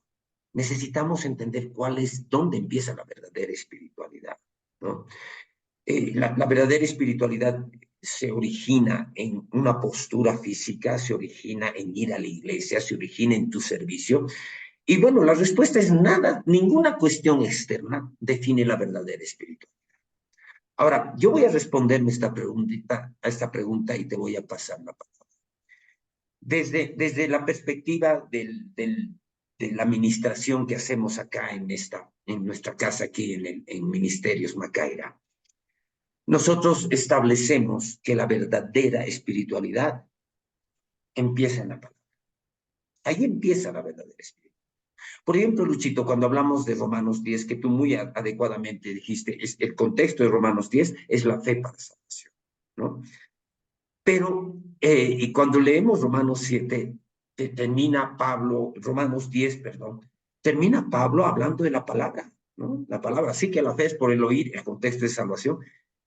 S2: necesitamos entender dónde empieza la verdadera espiritualidad, ¿no? La verdadera espiritualidad se origina en una postura física, se origina en ir a la iglesia, se origina en tu servicio. Y bueno, la respuesta es nada, ninguna cuestión externa define la verdadera espiritualidad. Ahora, yo voy a responderme a esta pregunta y te voy a pasar la palabra. Desde la perspectiva de la administración que hacemos acá en nuestra casa, aquí en Ministerios Macaira, nosotros establecemos que la verdadera espiritualidad empieza en la palabra. Ahí empieza la verdadera espiritualidad. Por ejemplo, Luchito, cuando hablamos de Romanos 10, que tú muy adecuadamente dijiste, el contexto de Romanos 10 es la fe para salvación, ¿no? Pero, y cuando leemos Romanos 7, Romanos 10, perdón, termina Pablo hablando de la palabra, ¿no? La palabra, sí que la fe es por el oír, el contexto de salvación,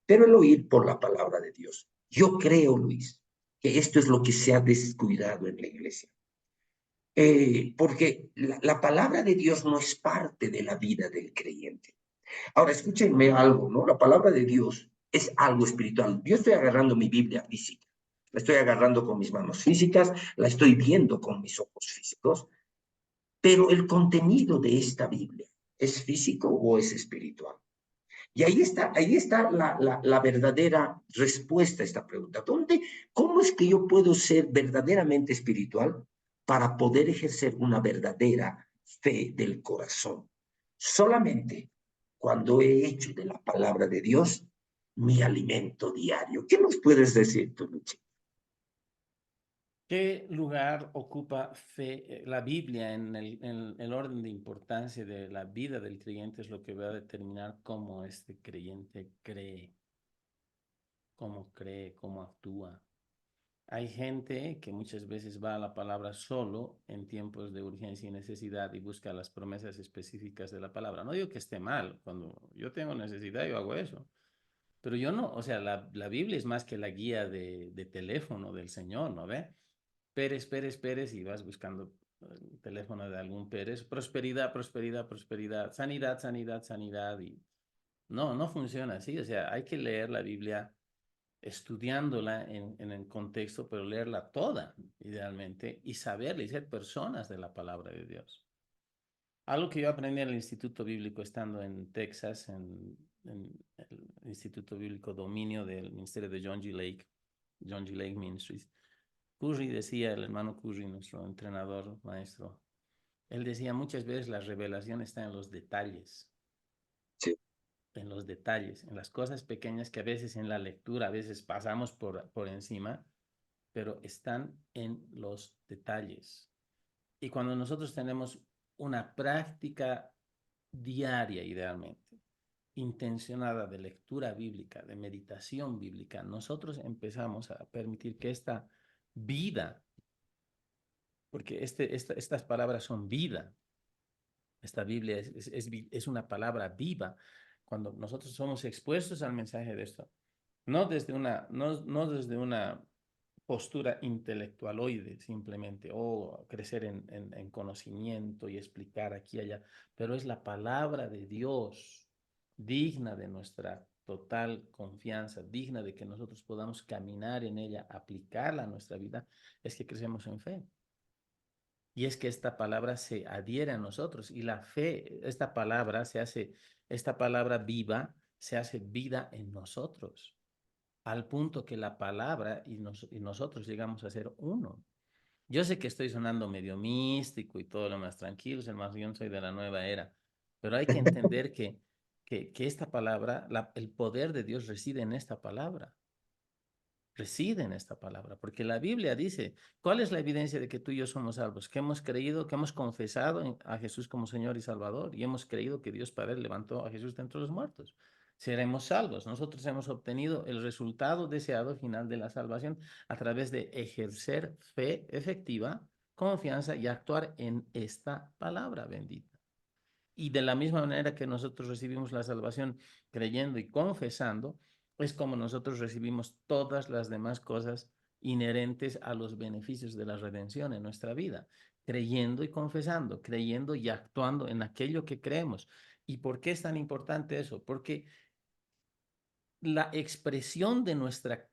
S2: pero el oír por la palabra de Dios. Yo creo, Luis, que esto es lo que se ha descuidado en la iglesia. Porque la palabra de Dios no es parte de la vida del creyente. Ahora, escúchenme algo, ¿no? La palabra de Dios es algo espiritual. Yo estoy agarrando mi Biblia física, la estoy agarrando con mis manos físicas, la estoy viendo con mis ojos físicos, pero el contenido de esta Biblia, ¿es físico o es espiritual? Y ahí está la verdadera respuesta a esta pregunta. ¿Cómo es que yo puedo ser verdaderamente espiritual para poder ejercer una verdadera fe del corazón? Solamente cuando he hecho de la palabra de Dios mi alimento diario. ¿Qué nos puedes decir tú, Luchi?
S1: ¿Qué lugar ocupa la Biblia en el orden de importancia de la vida del creyente? Es lo que va a determinar cómo este creyente cree, cómo actúa. Hay gente que muchas veces va a la palabra solo en tiempos de urgencia y necesidad y busca las promesas específicas de la palabra. No digo que esté mal, cuando yo tengo necesidad yo hago eso, pero yo no, o sea, la Biblia es más que la guía de teléfono del Señor, ¿no ve? Pérez, Pérez, Pérez, y vas buscando el teléfono de algún Pérez, prosperidad, prosperidad, prosperidad, sanidad, sanidad, sanidad, y no funciona así, o sea, hay que leer la Biblia estudiándola en el contexto, pero leerla toda, idealmente, y saberla y ser personas de la palabra de Dios. Algo que yo aprendí en el Instituto Bíblico estando en Texas, en el Instituto Bíblico Dominio del Ministerio de John G. Lake Ministries. Curry decía, el hermano Curry, nuestro entrenador, maestro, él decía muchas veces la revelación está
S2: Sí,
S1: en los detalles, en las cosas pequeñas que a veces en la lectura, a veces pasamos por encima, pero están en los detalles. Y cuando nosotros tenemos una práctica diaria, idealmente, intencionada de lectura bíblica, de meditación bíblica, nosotros empezamos a permitir que esta vida, porque estas palabras son vida, esta Biblia es una palabra viva, cuando nosotros somos expuestos al mensaje de esto, no desde una postura intelectualoide simplemente, o crecer en conocimiento y explicar aquí y allá, pero es la palabra de Dios digna de nuestra total confianza, digna de que nosotros podamos caminar en ella, aplicarla a nuestra vida, es que crecemos en fe. Y es que esta palabra se adhiere a nosotros y la fe, esta palabra viva, se hace vida en nosotros, al punto que la palabra y nosotros llegamos a ser uno. Yo sé que estoy sonando medio místico y todo lo más tranquilo, hermano, yo no soy de la nueva era, pero hay que entender que esta palabra, el poder de Dios reside en esta palabra, reside en esta palabra, porque la Biblia dice, ¿cuál es la evidencia de que tú y yo somos salvos? Que hemos creído, que hemos confesado a Jesús como Señor y Salvador y hemos creído que Dios Padre levantó a Jesús de entre los muertos. Seremos salvos. Nosotros hemos obtenido el resultado deseado final de la salvación a través de ejercer fe efectiva, confianza y actuar en esta palabra bendita. Y de la misma manera que nosotros recibimos la salvación creyendo y confesando, es como nosotros recibimos todas las demás cosas inherentes a los beneficios de la redención en nuestra vida, creyendo y confesando, creyendo y actuando en aquello que creemos. ¿Y por qué es tan importante eso? Porque la expresión de nuestra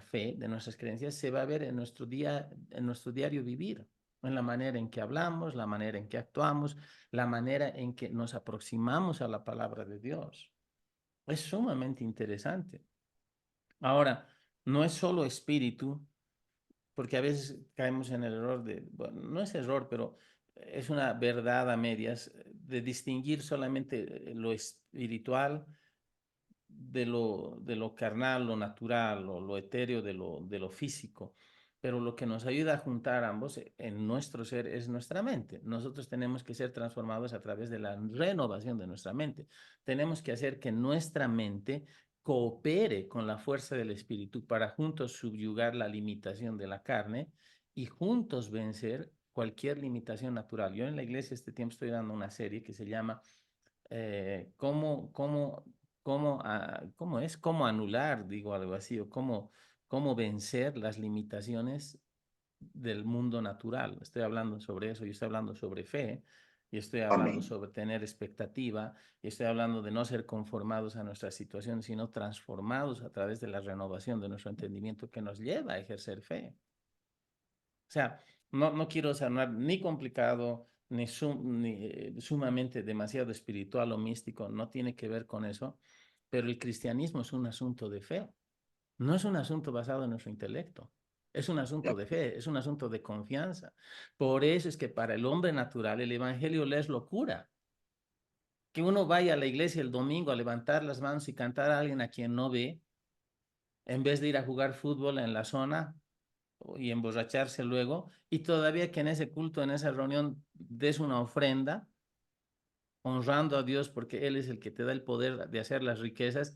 S1: fe, de nuestras creencias, se va a ver en nuestro diario vivir, en la manera en que hablamos, la manera en que actuamos, la manera en que nos aproximamos a la palabra de Dios. Es sumamente interesante. Ahora, no es solo espíritu, porque a veces caemos en el error bueno, no es error, pero es una verdad a medias, de distinguir solamente lo espiritual de lo carnal, lo natural, lo etéreo de lo físico. Pero lo que nos ayuda a juntar ambos en nuestro ser es nuestra mente. Nosotros tenemos que ser transformados a través de la renovación de nuestra mente. Tenemos que hacer que nuestra mente coopere con la fuerza del espíritu para juntos subyugar la limitación de la carne y juntos vencer cualquier limitación natural. Yo en la iglesia este tiempo estoy dando una serie que se llama cómo anular, digo algo así, o cómo vencer las limitaciones del mundo natural. Estoy hablando sobre eso, yo estoy hablando sobre fe, y estoy hablando
S2: Amén.
S1: sobre tener expectativa, y estoy hablando de no ser conformados a nuestra situación, sino transformados a través de la renovación de nuestro entendimiento que nos lleva a ejercer fe. O sea, no quiero sonar ni complicado, ni sumamente demasiado espiritual o místico, no tiene que ver con eso, pero el cristianismo es un asunto de fe, no es un asunto basado en nuestro intelecto, es un asunto de fe, es un asunto de confianza. Por eso es que para el hombre natural el evangelio le es locura. Que uno vaya a la iglesia el domingo a levantar las manos y cantar a alguien a quien no ve, en vez de ir a jugar fútbol en la zona y emborracharse luego, y todavía que en ese culto, en esa reunión, des una ofrenda, honrando a Dios porque Él es el que te da el poder de hacer las riquezas.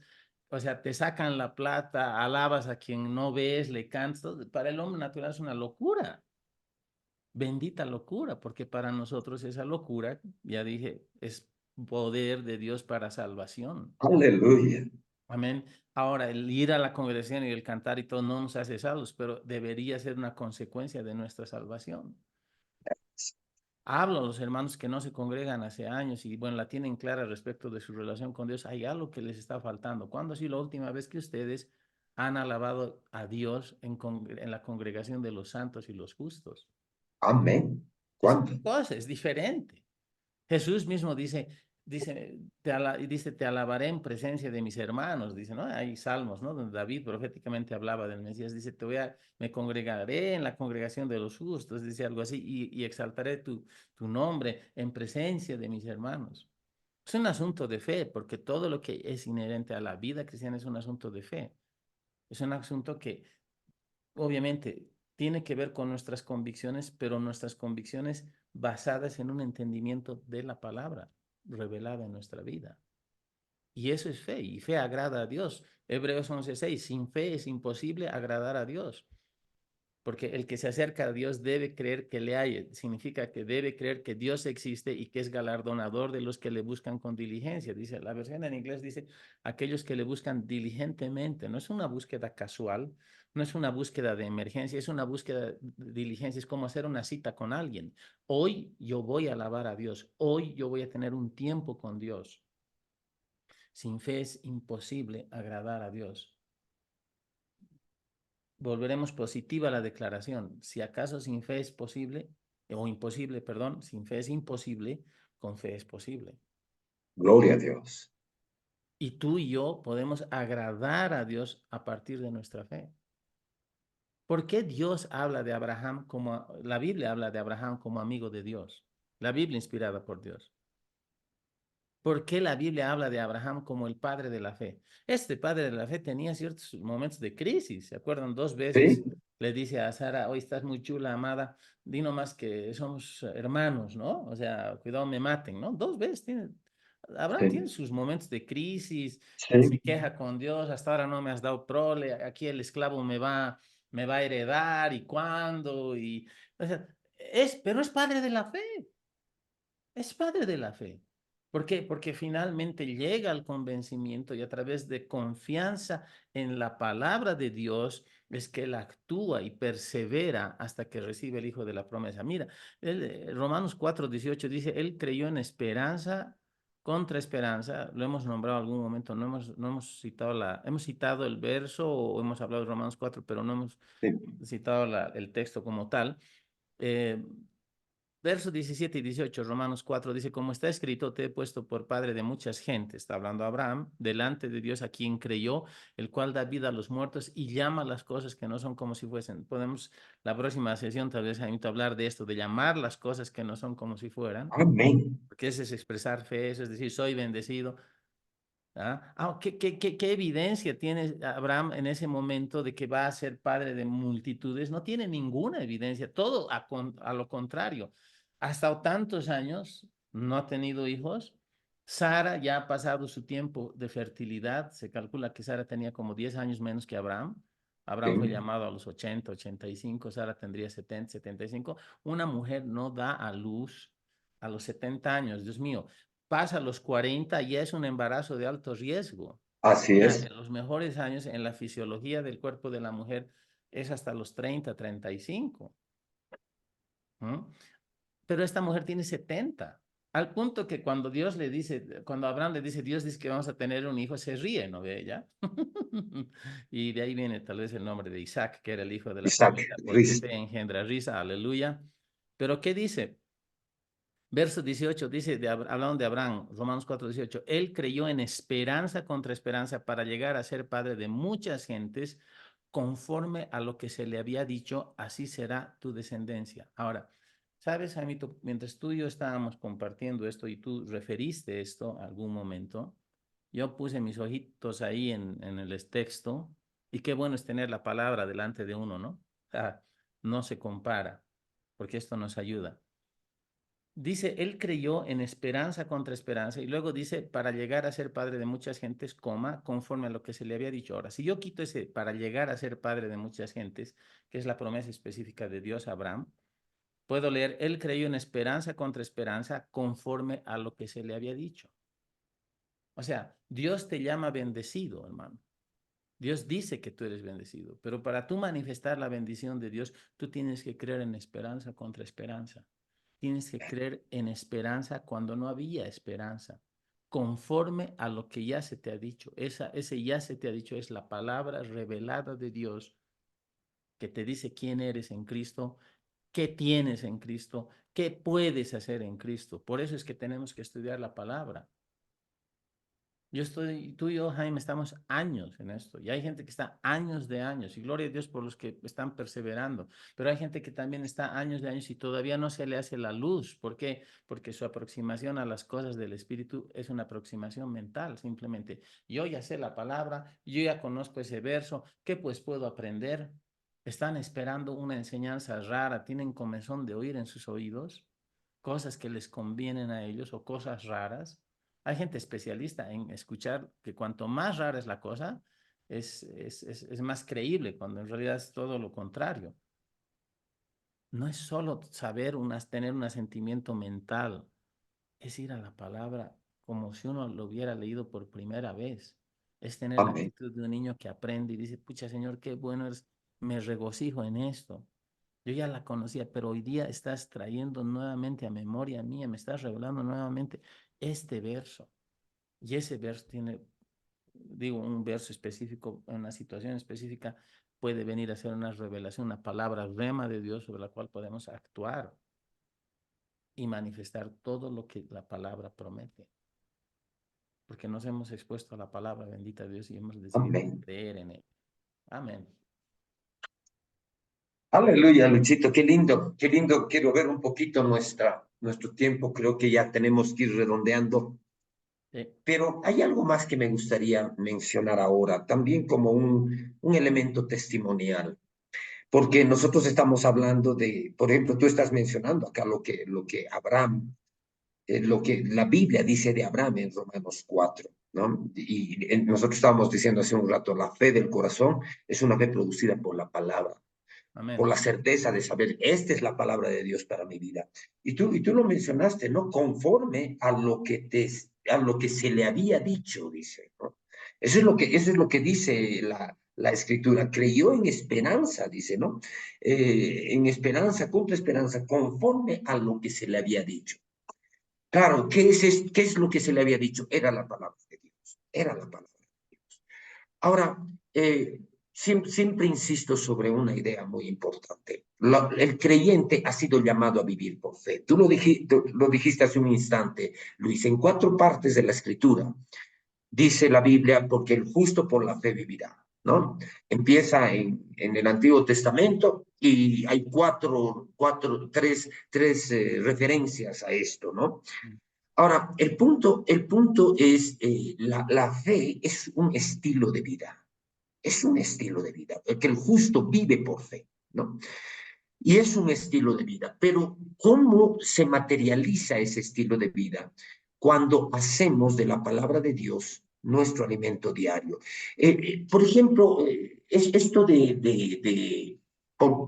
S1: O sea, te sacan la plata, alabas a quien no ves, le cantas. Para el hombre natural es una locura, bendita locura, porque para nosotros esa locura, ya dije, es poder de Dios para salvación.
S2: Aleluya.
S1: Amén. Ahora, el ir a la congregación y el cantar y todo no nos hace salvos, pero debería ser una consecuencia de nuestra salvación. Hablo a los hermanos que no se congregan hace años y, bueno, la tienen clara respecto de su relación con Dios. Hay algo que les está faltando. ¿Cuándo ha sido la última vez que ustedes han alabado a Dios en la congregación de los santos y los justos?
S2: Amén.
S1: Es otra
S2: ¿Cuánto?
S1: cosa, es diferente. Jesús mismo dice, te alabaré en presencia de mis hermanos, dice, ¿no? Hay salmos, ¿no? Donde David proféticamente hablaba del Mesías, dice, me congregaré en la congregación de los justos, dice algo así, y exaltaré tu nombre en presencia de mis hermanos. Es un asunto de fe, porque todo lo que es inherente a la vida cristiana es un asunto de fe. Es un asunto que obviamente tiene que ver con nuestras convicciones, pero nuestras convicciones basadas en un entendimiento de la palabra revelada en nuestra vida. Y eso es fe, y fe agrada a Dios. Hebreos 11:6, sin fe es imposible agradar a Dios. Porque el que se acerca a Dios debe creer que le hay, significa que debe creer que Dios existe y que es galardonador de los que le buscan con diligencia. Dice, la versión en inglés dice, aquellos que le buscan diligentemente. No es una búsqueda casual, no es una búsqueda de emergencia, es una búsqueda de diligencia, es como hacer una cita con alguien. Hoy yo voy a alabar a Dios, hoy yo voy a tener un tiempo con Dios. Sin fe es imposible agradar a Dios. Volveremos positiva la declaración. Si acaso sin fe es posible, o imposible, perdón, sin fe es imposible, con fe es posible.
S2: Gloria a Dios.
S1: Y tú y yo podemos agradar a Dios a partir de nuestra fe. ¿Por qué Dios habla de Abraham como, la Biblia habla de Abraham como amigo de Dios? La Biblia inspirada por Dios. ¿Por qué la Biblia habla de Abraham como el padre de la fe? Este padre de la fe tenía ciertos momentos de crisis. ¿Se acuerdan? Dos veces
S2: Sí,
S1: le dice a Sara, hoy estás muy chula, amada, di nomás que somos hermanos, ¿no? O sea, cuidado, me maten, ¿no? Dos veces tiene. Abraham tiene
S2: sí,
S1: sus momentos de crisis, se
S2: sí,
S1: queja con Dios, hasta ahora no me has dado prole, aquí el esclavo me va a heredar, ¿y cuándo? Y, o sea, pero es padre de la fe. Es padre de la fe. ¿Por qué? Porque finalmente llega al convencimiento y a través de confianza en la palabra de Dios es que él actúa y persevera hasta que recibe el Hijo de la promesa. Mira, Romanos 4:18 dice, él creyó en esperanza contra esperanza. Lo hemos nombrado en algún momento, no hemos citado hemos citado el verso o hemos hablado de Romanos 4, pero no hemos
S2: sí.
S1: citado el texto como tal. Eh, Versos 17 y 18, Romanos 4, dice, como está escrito, te he puesto por padre de muchas gentes, está hablando Abraham, delante de Dios a quien creyó, el cual da vida a los muertos y llama las cosas que no son como si fuesen. Podemos, la próxima sesión, tal vez, Jaimito, hablar de esto, de llamar las cosas que no son como si fueran,
S2: Amén.
S1: porque ese es expresar fe, eso es decir, soy bendecido. ¿Ah? ¿Qué evidencia tiene Abraham en ese momento de que va a ser padre de multitudes? No tiene ninguna evidencia, todo a lo contrario. Ha estado tantos años, no ha tenido hijos. Sara ya ha pasado su tiempo de fertilidad. Se calcula que Sara tenía como 10 años menos que Abraham.
S2: Sí.
S1: Abraham fue llamado a los 80, 85, Sara tendría 70, 75. Una mujer no da a luz a los 70 años, Dios mío, pasa los 40 y es un embarazo de alto riesgo.
S2: Así
S1: Ya
S2: es.
S1: en los mejores años en la fisiología del cuerpo de la mujer es hasta los 30, 35. ¿Mm? Pero esta mujer tiene 70. Al punto que cuando Dios le dice, cuando Abraham le dice, Dios dice que vamos a tener un hijo, se ríe, ¿no ve ella? Y de ahí viene tal vez el nombre de Isaac, que era el hijo de la
S2: Isaac,
S1: promesa, porque
S2: Riz.
S1: fe engendra risa, aleluya. Pero ¿qué dice? Verso 18 dice, hablando de Abraham, Romanos 4:18, él creyó en esperanza contra esperanza para llegar a ser padre de muchas gentes, conforme a lo que se le había dicho, así será tu descendencia. Ahora, ¿sabes, Jaimito? Mientras tú y yo estábamos compartiendo esto y tú referiste esto a algún momento, yo puse mis ojitos ahí en el texto y qué bueno es tener la palabra delante de uno, ¿no? Ah, no se compara, porque esto nos ayuda. Dice, él creyó en esperanza contra esperanza y luego dice, para llegar a ser padre de muchas gentes, coma, conforme a lo que se le había dicho. Ahora, si yo quito ese para llegar a ser padre de muchas gentes, que es la promesa específica de Dios a Abraham, puedo leer, él creyó en esperanza contra esperanza, conforme a lo que se le había dicho. O sea, Dios te llama bendecido, hermano. Dios dice que tú eres bendecido, pero para tú manifestar la bendición de Dios, tú tienes que creer en esperanza contra esperanza. Tienes que creer en esperanza cuando no había esperanza, conforme a lo que ya se te ha dicho. Ese ya se te ha dicho es la palabra revelada de Dios que te dice quién eres en Cristo, qué tienes en Cristo, qué puedes hacer en Cristo. Por eso es que tenemos que estudiar la palabra. Tú y yo, Jaime, estamos años en esto y hay gente que está años de años y gloria a Dios por los que están perseverando, pero hay gente que también está años de años y todavía no se le hace la luz. ¿Por qué? Porque su aproximación a las cosas del Espíritu es una aproximación mental, simplemente. Yo ya sé la palabra, yo ya conozco ese verso, ¿qué pues puedo aprender? Están esperando una enseñanza rara, tienen comezón de oír en sus oídos cosas que les convienen a ellos o cosas raras. Hay gente especialista en escuchar que cuanto más rara es la cosa, es más creíble, cuando en realidad es todo lo contrario. No es solo saber tener un asentimiento mental, es ir a la palabra como si uno lo hubiera leído por primera vez. Es tener la
S2: Amén.
S1: actitud de un niño que aprende y dice, pucha Señor, qué bueno es, me regocijo en esto. Yo ya la conocía, pero hoy día estás trayendo nuevamente a memoria mía, me estás revelando nuevamente este verso. Y ese verso tiene, digo, un verso específico, en una situación específica, puede venir a ser una revelación, una palabra rema de Dios sobre la cual podemos actuar y manifestar todo lo que la palabra promete. Porque nos hemos expuesto a la palabra, bendita Dios, y hemos decidido
S2: Amén.
S1: creer en él. Amén.
S2: Aleluya, Luchito, qué lindo, qué lindo. Quiero ver un poquito nuestro tiempo. Creo que ya tenemos que ir redondeando.
S1: Sí.
S2: Pero hay algo más que me gustaría mencionar ahora, también como un elemento testimonial, porque nosotros estamos hablando de, por ejemplo, tú estás mencionando acá lo que Abraham, lo que la Biblia dice de Abraham en Romanos 4, ¿no? Y nosotros estábamos diciendo hace un rato, la fe del corazón es una fe producida por la palabra, por
S1: Amén.
S2: la certeza de saber, esta es la palabra de Dios para mi vida. Y tú lo mencionaste, ¿no? Conforme a lo que se le había dicho, dice, ¿no? Eso es lo que dice la escritura. Creyó en esperanza, dice, ¿no? En esperanza, contra esperanza, conforme a lo que se le había dicho. Claro, ¿qué es lo que se le había dicho? Era la palabra de Dios. Era la palabra de Dios. Ahora, siempre insisto sobre una idea muy importante. El creyente ha sido llamado a vivir por fe. Tú lo dijiste hace un instante, Luis, en 4 partes de la escritura dice la Biblia, porque el justo por la fe vivirá, ¿no? Empieza en el Antiguo Testamento y hay tres referencias a esto, ¿no? Ahora, el punto es, la fe es un estilo de vida. Es un estilo de vida, que el justo vive por fe, ¿no? Y es un estilo de vida, pero ¿cómo se materializa ese estilo de vida? Cuando hacemos de la palabra de Dios nuestro alimento diario. Por ejemplo, es esto de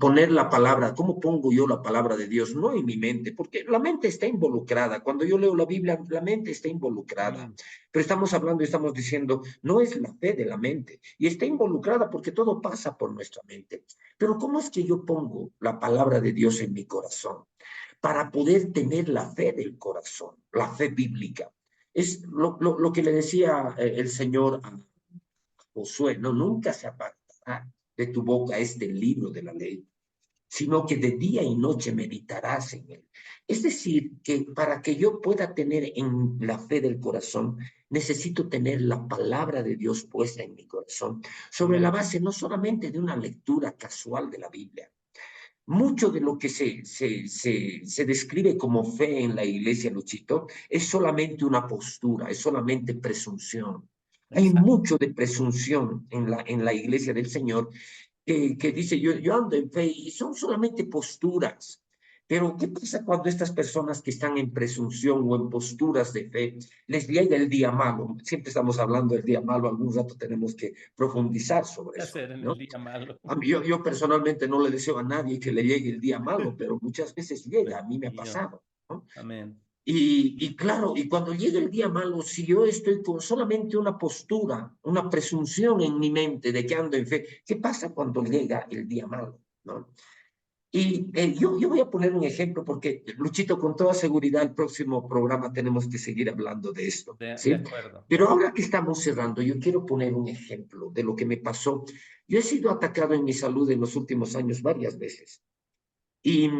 S2: poner la palabra, ¿cómo pongo yo la palabra de Dios? No en mi mente, porque la mente está involucrada. Cuando yo leo la Biblia, la mente está involucrada.
S1: Amén.
S2: Pero estamos hablando y estamos diciendo, no es la fe de la mente, y está involucrada porque todo pasa por nuestra mente. Pero ¿cómo es que yo pongo la palabra de Dios en mi corazón? Para poder tener la fe del corazón, la fe bíblica. Es lo que le decía el Señor a Josué, no, nunca se apartará de tu boca este libro de la ley, sino que de día y noche meditarás en él. Es decir, que para que yo pueda tener en la fe del corazón, necesito tener la palabra de Dios puesta en mi corazón, sobre la
S1: Amén.
S2: base no solamente de una lectura casual de la Biblia. Mucho de lo que se describe como fe en la iglesia, Luchito, es solamente una postura, es solamente presunción. Hay
S1: Exacto.
S2: mucho de presunción en la iglesia del Señor que dice, yo ando en fe y son solamente posturas. Pero, ¿qué pasa cuando estas personas que están en presunción o en posturas de fe les llega el día malo? Siempre estamos hablando del día malo, algún rato tenemos que profundizar sobre
S1: ¿Qué
S2: eso,
S1: hacer en el
S2: ¿no?
S1: día malo?
S2: A mí, yo personalmente no le deseo a nadie que le llegue el día malo, pero muchas veces llega, a mí me ha
S1: Mío.
S2: pasado, ¿no?
S1: Amén.
S2: Y claro, y cuando llega el día malo, si yo estoy con solamente una postura, una presunción en mi mente de que ando en fe, ¿qué pasa cuando llega el día malo? ¿No? Y yo voy a poner un ejemplo porque, Luchito, con toda seguridad, el próximo programa tenemos que seguir hablando de esto,
S1: De
S2: ¿sí?
S1: acuerdo, de
S2: Pero
S1: acuerdo.
S2: ahora que estamos cerrando, yo quiero poner un ejemplo de lo que me pasó. Yo he sido atacado en mi salud en los últimos años varias veces. Y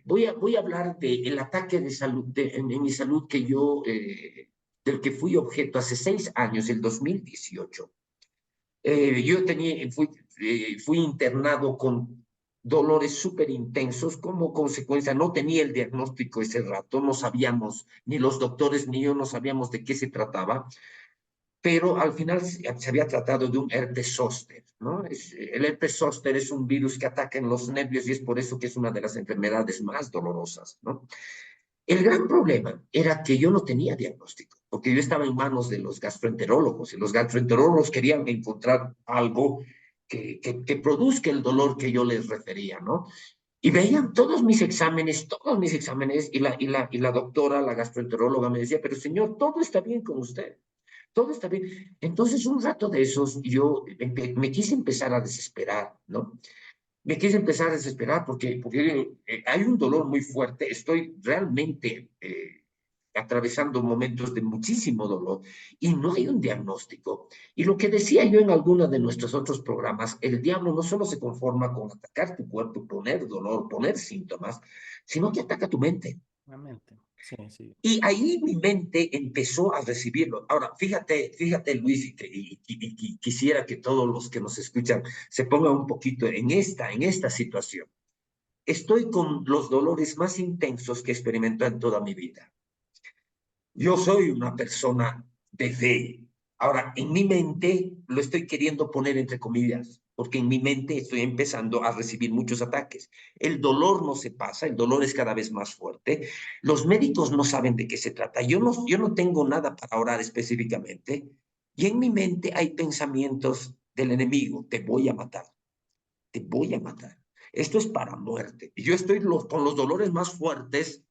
S2: voy a hablar del ataque de salud, en mi salud que del que fui objeto hace 6 años, el 2018. Fui internado con dolores súper intensos como consecuencia. No tenía el diagnóstico ese rato, no sabíamos, ni los doctores ni yo no sabíamos de qué se trataba, pero al final se había tratado de un herpes zóster, ¿no? El herpes zóster es un virus que ataca en los nervios y es por eso que es una de las enfermedades más dolorosas, ¿no? El gran problema era que yo no tenía diagnóstico, porque yo estaba en manos de los gastroenterólogos y los gastroenterólogos querían encontrar algo que produzca el dolor que yo les refería, ¿no? Y veían todos mis exámenes, y la doctora, la gastroenteróloga, me decía, pero señor, todo está bien con usted, todo está bien. Entonces, un rato de esos, yo me quise empezar a desesperar, ¿no? Me quise empezar a desesperar porque hay un dolor muy fuerte, estoy realmente atravesando momentos de muchísimo dolor y no hay un diagnóstico. Y lo que decía yo en alguno de nuestros otros programas, el diablo no solo se conforma con atacar tu cuerpo, poner dolor, poner síntomas, sino que ataca tu mente.
S1: Realmente. Sí, sí.
S2: Y ahí mi mente empezó a recibirlo. Ahora, fíjate Luis, y quisiera que todos los que nos escuchan se pongan un poquito en esta situación. Estoy con los dolores más intensos que he experimentado en toda mi vida. Yo soy una persona de fe. Ahora, en mi mente lo estoy queriendo poner entre comillas, porque en mi mente estoy empezando a recibir muchos ataques. El dolor no se pasa, el dolor es cada vez más fuerte. Los médicos no saben de qué se trata. Yo no tengo nada para orar específicamente. Y en mi mente hay pensamientos del enemigo. Te voy a matar, te voy a matar. Esto es para muerte. Y yo estoy con los dolores más fuertes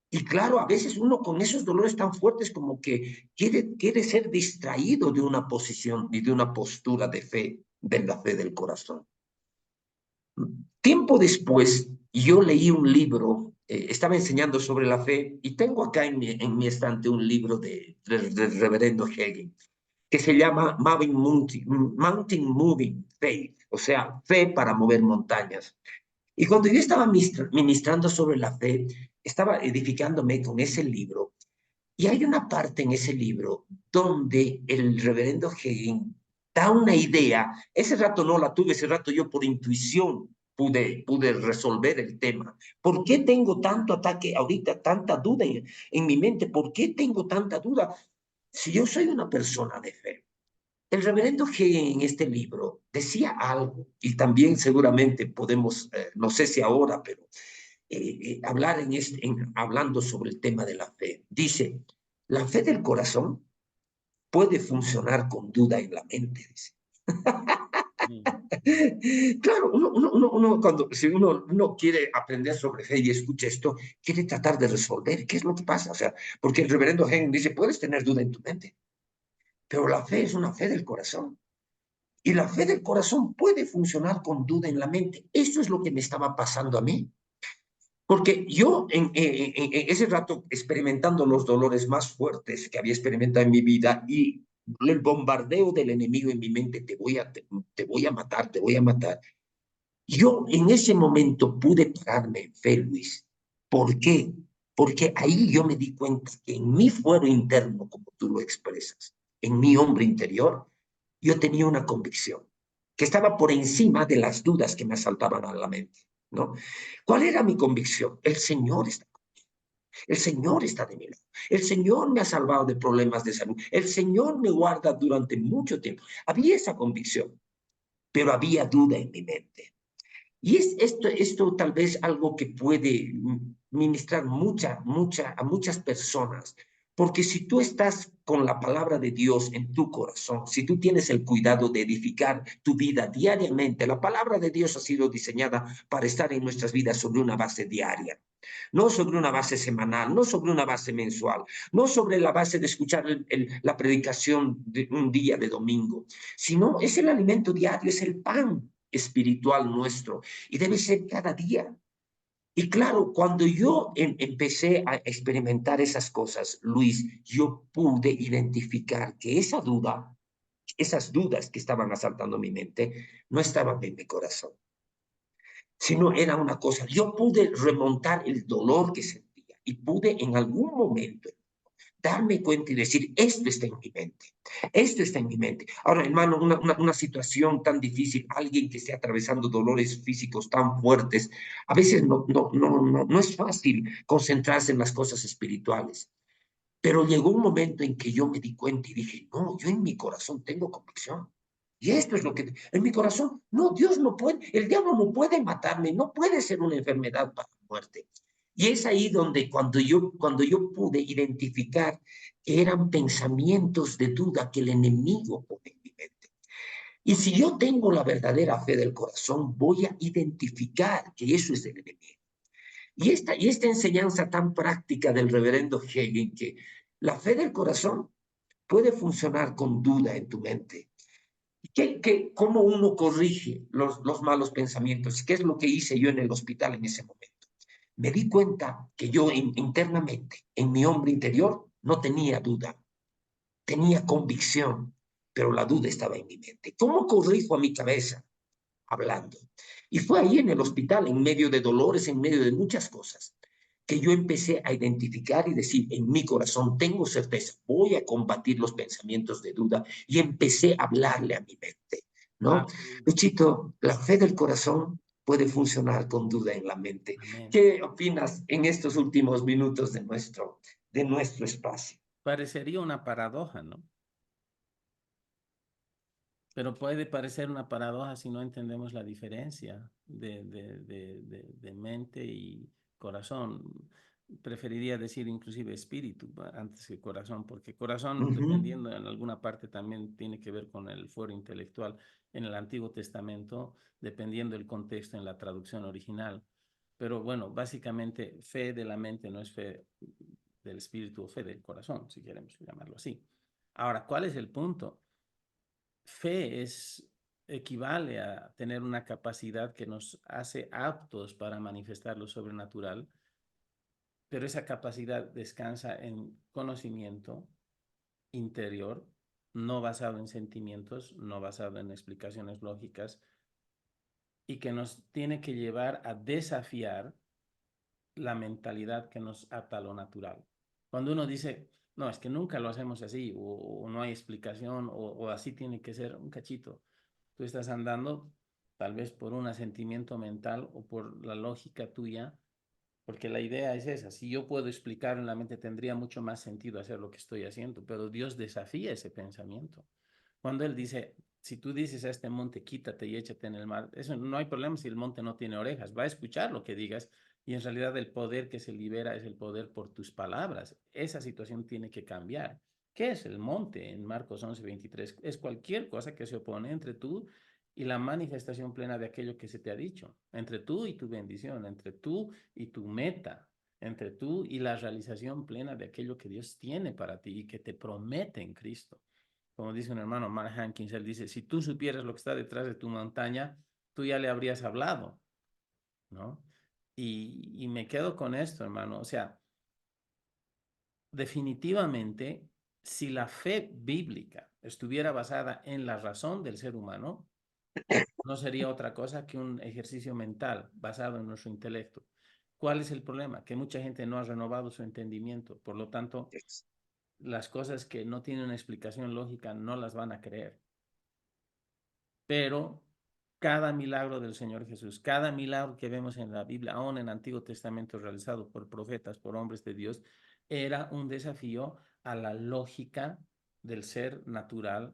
S2: y claro, a veces uno con esos dolores tan fuertes como que quiere ser distraído de una posición y de una postura de fe, de la fe del corazón. Tiempo después, yo leí un libro, estaba enseñando sobre la fe y tengo acá en mi estante un libro del reverendo Hagin que se llama Mountain Moving Faith, o sea, fe para mover montañas. Y cuando yo estaba ministrando sobre la fe, estaba edificándome con ese libro. Y hay una parte en ese libro donde el reverendo Hagin da una idea. Ese rato no la tuve, ese rato yo por intuición pude resolver el tema. ¿Por qué tengo tanto ataque ahorita, tanta duda en mi mente? ¿Por qué tengo tanta duda si yo soy una persona de fe? El reverendo G en este libro decía algo, y también seguramente podemos, no sé si ahora, pero hablar hablando sobre el tema de la fe. Dice, la fe del corazón puede funcionar con duda en la mente, dice.
S1: Mm,
S2: Claro, cuando, si uno quiere aprender sobre fe y escucha esto, quiere tratar de resolver qué es lo que pasa. O sea, porque el reverendo G dice, puedes tener duda en tu mente, pero la fe es una fe del corazón. Y la fe del corazón puede funcionar con duda en la mente. Eso es lo que me estaba pasando a mí. Porque yo en ese rato experimentando los dolores más fuertes que había experimentado en mi vida y el bombardeo del enemigo en mi mente, te voy a matar, te voy a matar. Yo en ese momento pude pararme en fe, Luis. ¿Por qué? Porque ahí yo me di cuenta que en mi fuero interno, como tú lo expresas, en mi hombre interior, yo tenía una convicción que estaba por encima de las dudas que me asaltaban a la mente, ¿no? ¿Cuál era mi convicción? El Señor está de mi lado. El Señor me ha salvado de problemas de salud. El Señor me guarda durante mucho tiempo. Había esa convicción, pero había duda en mi mente. Y es esto tal vez algo que puede ministrar a muchas personas, porque si tú estás con la palabra de Dios en tu corazón, si tú tienes el cuidado de edificar tu vida diariamente, la palabra de Dios ha sido diseñada para estar en nuestras vidas sobre una base diaria, no sobre una base semanal, no sobre una base mensual, no sobre la base de escuchar la predicación de un día de domingo, sino es el alimento diario, es el pan espiritual nuestro y debe ser cada día. Y claro, cuando yo empecé a experimentar esas cosas, Luis, yo pude identificar que esas dudas que estaban asaltando mi mente, no estaban en mi corazón, sino era una cosa. Yo pude remontar el dolor que sentía y pude en algún momento darme cuenta y decir, esto está en mi mente, esto está en mi mente. Ahora, hermano, una situación tan difícil, alguien que esté atravesando dolores físicos tan fuertes, a veces no es fácil concentrarse en las cosas espirituales. Pero llegó un momento en que yo me di cuenta y dije, no, yo en mi corazón tengo convicción. Y esto es lo que, en mi corazón, no, Dios no puede, el diablo no puede matarme, no puede ser una enfermedad para la muerte. Y es ahí donde cuando yo pude identificar que eran pensamientos de duda que el enemigo pone en mi mente. Y si yo tengo la verdadera fe del corazón, voy a identificar que eso es del enemigo. Y esta enseñanza tan práctica del reverendo Hagin, que la fe del corazón puede funcionar con duda en tu mente. ¿Cómo uno corrige los malos pensamientos? ¿Qué es lo que hice yo en el hospital en ese momento? me di cuenta que yo internamente, en mi hombre interior, no tenía duda, tenía convicción, pero la duda estaba en mi mente. ¿Cómo corrijo a mi cabeza? Hablando. Y fue ahí en el hospital, en medio de dolores, en medio de muchas cosas, que yo empecé a identificar y decir, en mi corazón tengo certeza, voy a combatir los pensamientos de duda, y empecé a hablarle a mi mente, ¿no?
S1: Aleluya.
S2: Luchito, la fe del corazón puede funcionar con duda en la mente.
S1: Amén.
S2: ¿Qué opinas en estos últimos minutos de nuestro espacio?
S1: Parecería una paradoja, ¿no? Pero puede parecer una paradoja si no entendemos la diferencia de mente y corazón. Preferiría decir inclusive espíritu antes que corazón, porque
S2: Uh
S1: corazón,
S2: -huh.
S1: dependiendo en alguna parte, también tiene que ver con el fuero intelectual en el Antiguo Testamento, dependiendo del contexto en la traducción original. Pero bueno, básicamente fe de la mente no es fe del espíritu o fe del corazón, si queremos llamarlo así. Ahora, ¿cuál es el punto? Fe equivale a tener una capacidad que nos hace aptos para manifestar lo sobrenatural, pero esa capacidad descansa en conocimiento interior, no basado en sentimientos, no basado en explicaciones lógicas, y que nos tiene que llevar a desafiar la mentalidad que nos ata a lo natural. Cuando uno dice, no, es que nunca lo hacemos así, o no hay explicación, o así tiene que ser un cachito. Tú estás andando tal vez por un asentimiento mental o por la lógica tuya, porque la idea es esa. Si yo puedo explicar en la mente, tendría mucho más sentido hacer lo que estoy haciendo, pero Dios desafía ese pensamiento. Cuando Él dice, si tú dices a este monte, quítate y échate en el mar, eso no hay problema si el monte no tiene orejas, va a escuchar lo que digas y en realidad el poder que se libera es el poder por tus palabras. Esa situación tiene que cambiar. ¿Qué es el monte en Marcos 11:23? Es cualquier cosa que se opone entre tú y la manifestación plena de aquello que se te ha dicho, entre tú y tu bendición, entre tú y tu meta, entre tú y la realización plena de aquello que Dios tiene para ti y que te promete en Cristo. Como dice un hermano, Mark Hankins, él dice, si tú supieras lo que está detrás de tu montaña, tú ya le habrías hablado, ¿no? Y me quedo con esto, hermano. O sea, definitivamente, si la fe bíblica estuviera basada en la razón del ser humano, no sería otra cosa que un ejercicio mental basado en nuestro intelecto. ¿Cuál es el problema? Que mucha gente no ha renovado su entendimiento, por lo tanto, las cosas que no tienen una explicación lógica no las van a creer. Pero cada milagro del Señor Jesús, cada milagro que vemos en la Biblia, aún en el Antiguo Testamento realizado por profetas, por hombres de Dios, era un desafío a la lógica del ser natural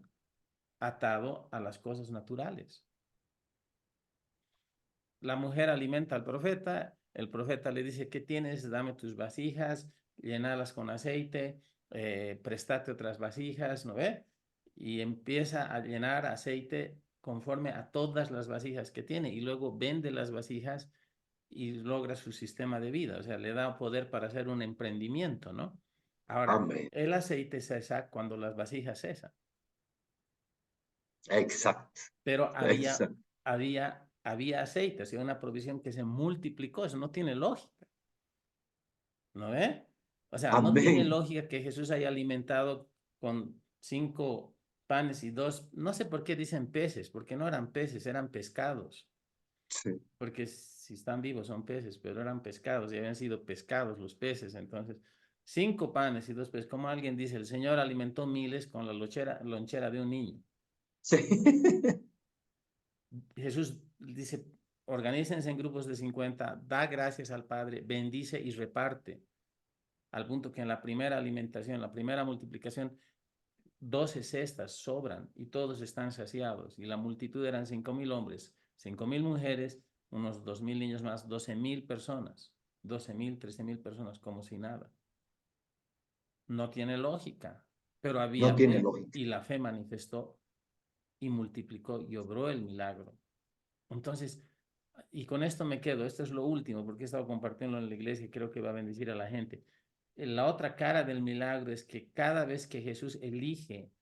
S1: atado a las cosas naturales. La mujer alimenta al profeta, el profeta le dice, ¿qué tienes? Dame tus vasijas, llénalas con aceite, préstate otras vasijas, ¿no ve? Y empieza a llenar aceite conforme a todas las vasijas que tiene y luego vende las vasijas y logra su sistema de vida, o sea, le da poder para hacer un emprendimiento, ¿no? Ahora,
S2: Amén.
S1: el aceite cesa cuando las vasijas cesan,
S2: Exacto.
S1: pero
S2: Exacto.
S1: había aceite, o sea, una provisión que se multiplicó, eso no tiene lógica, ¿no ve? O sea, no tiene
S2: Amén.
S1: lógica que Jesús haya alimentado con 5 panes y 2, no sé por qué dicen peces, porque no eran peces, eran pescados,
S2: Sí.
S1: porque si están vivos son peces, pero eran pescados y habían sido pescados los peces, entonces 5 panes y 2 peces, como alguien dice, el Señor alimentó miles con la lonchera de un niño.
S2: Sí.
S1: Jesús dice, organícense en grupos de 50, da gracias al Padre, bendice y reparte, al punto que en la primera alimentación, la primera multiplicación, 12 cestas sobran y todos están saciados. Y la multitud eran 5,000 hombres, 5,000 mujeres, unos 2,000 niños más, 12,000 personas, 12,000, 13,000 personas como si nada. No tiene lógica, pero
S2: No
S1: había
S2: tiene
S1: fe
S2: lógica.
S1: y la fe manifestó y multiplicó y obró el milagro. Entonces, y con esto me quedo, esto es lo último, porque he estado compartiendo en la iglesia y creo que va a bendecir a la gente. La otra cara del milagro es que cada vez que Jesús elige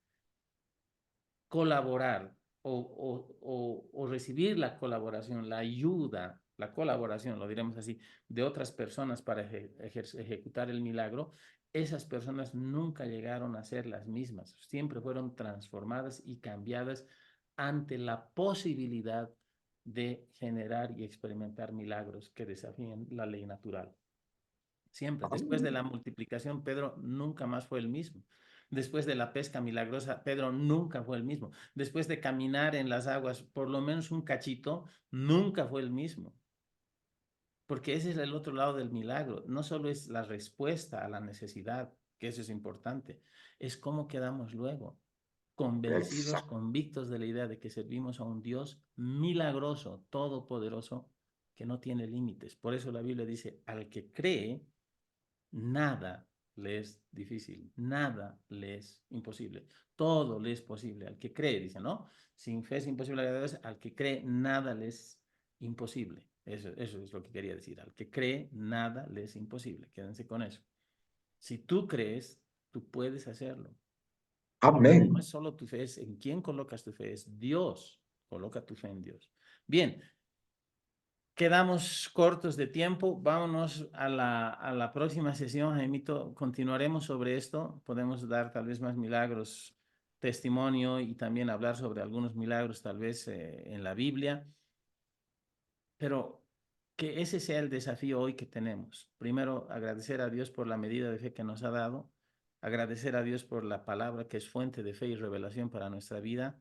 S1: colaborar o recibir la colaboración, la ayuda la colaboración, lo diremos así, de otras personas para ejecutar el milagro, esas personas nunca llegaron a ser las mismas, siempre fueron transformadas y cambiadas ante la posibilidad de generar y experimentar milagros que desafíen la ley natural. Siempre. Después de la multiplicación, Pedro nunca más fue el mismo. Después de la pesca milagrosa, Pedro nunca fue el mismo. Después de caminar en las aguas, por lo menos un cachito, nunca fue el mismo. Porque ese es el otro lado del milagro. No solo es la respuesta a la necesidad, que eso es importante, es cómo quedamos luego, convencidos,
S2: Exacto.
S1: convictos de la idea de que servimos a un Dios milagroso, todopoderoso, que no tiene límites. Por eso la Biblia dice, al que cree, nada le es difícil, nada le es imposible. Todo le es posible al que cree, dice, ¿no? Sin fe es imposible agradar a Dios, al que cree, nada le es imposible. Eso es lo que quería decir. Al que cree, nada le es imposible. Quédense con eso. Si tú crees, tú puedes hacerlo. No
S2: Amén.
S1: es solo tu fe, es en quién colocas tu fe, es Dios. Coloca tu fe en Dios. Bien, quedamos cortos de tiempo. Vámonos a la próxima sesión, Jaimito. Continuaremos sobre esto. Podemos dar tal vez más milagros, testimonio y también hablar sobre algunos milagros tal vez en la Biblia. Pero que ese sea el desafío hoy que tenemos. Primero, agradecer a Dios por la medida de fe que nos ha dado. Agradecer a Dios por la palabra que es fuente de fe y revelación para nuestra vida.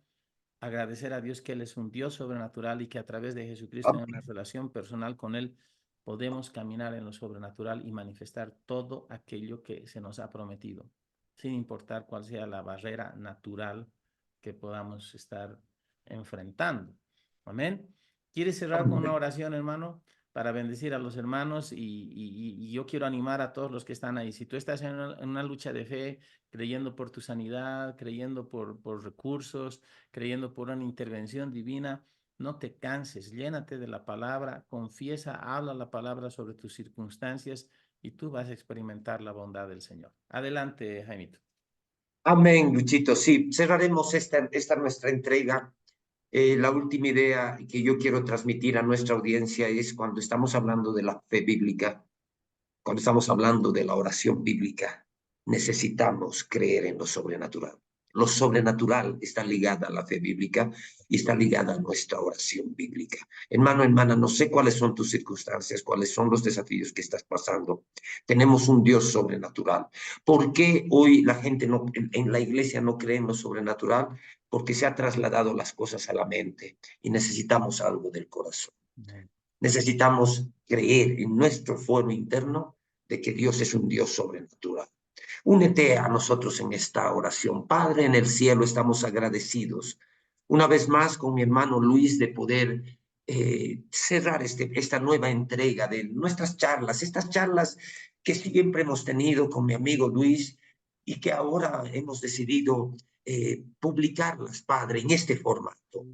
S1: Agradecer a Dios que Él es un Dios sobrenatural y que a través de Jesucristo en una
S2: Amén.
S1: relación personal con Él podemos caminar en lo sobrenatural y manifestar todo aquello que se nos ha prometido, sin importar cuál sea la barrera natural que podamos estar enfrentando. Amén. ¿Quieres cerrar con una
S2: Amén.
S1: oración, hermano? Para bendecir a los hermanos y yo quiero animar a todos los que están ahí. Si tú estás en una lucha de fe, creyendo por tu sanidad, creyendo por recursos, creyendo por una intervención divina, no te canses, llénate de la palabra, confiesa, habla la palabra sobre tus circunstancias y tú vas a experimentar la bondad del Señor. Adelante, Jaimito.
S2: Amén, Luchito. Sí, cerraremos esta nuestra entrega. La última idea que yo quiero transmitir a nuestra audiencia es cuando estamos hablando de la fe bíblica, cuando estamos hablando de la oración bíblica, necesitamos creer en lo sobrenatural. Lo sobrenatural está ligada a la fe bíblica y está ligada a nuestra oración bíblica. Hermano, hermana, no sé cuáles son tus circunstancias, cuáles son los desafíos que estás pasando. Tenemos un Dios sobrenatural. ¿Por qué hoy la gente en la iglesia no cree en lo sobrenatural? Porque se ha trasladado las cosas a la mente y necesitamos algo del corazón.
S1: Amén.
S2: Necesitamos creer en nuestro fuero interno de que Dios es un Dios sobrenatural. Únete a nosotros en esta oración. Padre en el cielo, estamos agradecidos una vez más con mi hermano Luis de poder cerrar esta nueva entrega de nuestras charlas, estas charlas que siempre hemos tenido con mi amigo Luis y que ahora hemos decidido publicarlas, Padre, en este formato.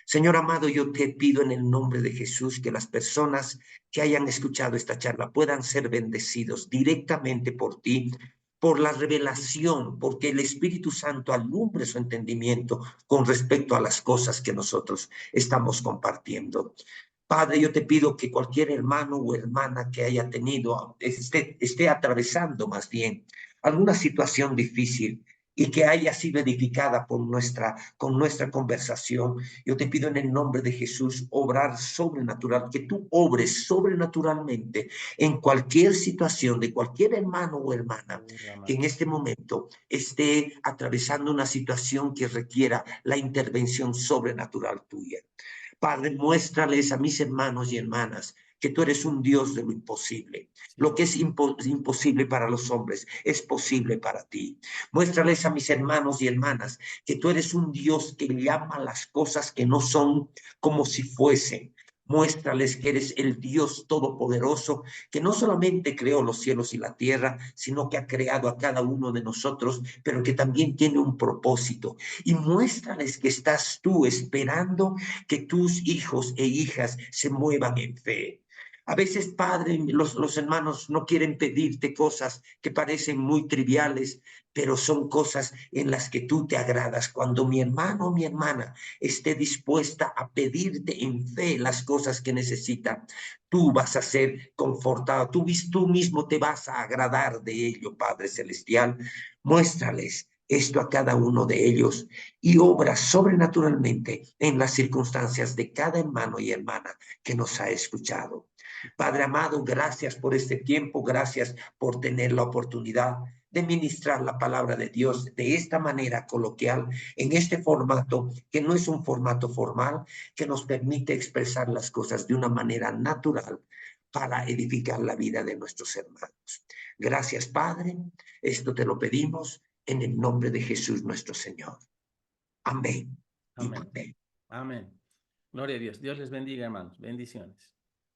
S2: Señor amado, yo te pido en el nombre de Jesús que las personas que hayan escuchado esta charla puedan ser bendecidos directamente por ti, por la revelación, porque el Espíritu Santo alumbre su entendimiento con respecto a las cosas que nosotros estamos compartiendo. Padre, yo te pido que cualquier hermano o hermana que haya tenido, esté atravesando más bien alguna situación difícil y que haya sido edificada con nuestra conversación, yo te pido en el nombre de Jesús obrar sobrenatural, que tú obres sobrenaturalmente en cualquier situación de cualquier hermano o hermana que en este momento esté atravesando una situación que requiera la intervención sobrenatural tuya. Padre, muéstrales a mis hermanos y hermanas que tú eres un Dios de lo imposible.
S1: Sí.
S2: Lo que es imposible para los hombres es posible para ti. Muéstrales a mis hermanos y hermanas que tú eres un Dios que llama las cosas que no son como si fuesen. Muéstrales que eres el Dios todopoderoso, que no solamente creó los cielos y la tierra, sino que ha creado a cada uno de nosotros, pero que también tiene un propósito. Y muéstrales que estás tú esperando que tus hijos e hijas se muevan en fe. A veces, Padre, los hermanos no quieren pedirte cosas que parecen muy triviales, pero son cosas en las que tú te agradas. Cuando mi hermano o mi hermana esté dispuesta a pedirte en fe las cosas que necesita, tú vas a ser confortado, tú mismo te vas a agradar de ello, Padre Celestial. Muéstrales esto a cada uno de ellos y obra sobrenaturalmente en las circunstancias de cada hermano y hermana que nos ha escuchado. Padre amado, gracias por este tiempo, gracias por tener la oportunidad de ministrar la palabra de Dios de esta manera coloquial, en este formato que no es un formato formal, que nos permite expresar las cosas de una manera natural para edificar la vida de nuestros hermanos. Gracias, Padre. Esto te lo pedimos en el nombre de Jesús nuestro Señor. Amén. Y
S1: Amén.
S2: amén.
S1: Amén. Gloria a Dios. Dios les bendiga, hermanos. Bendiciones.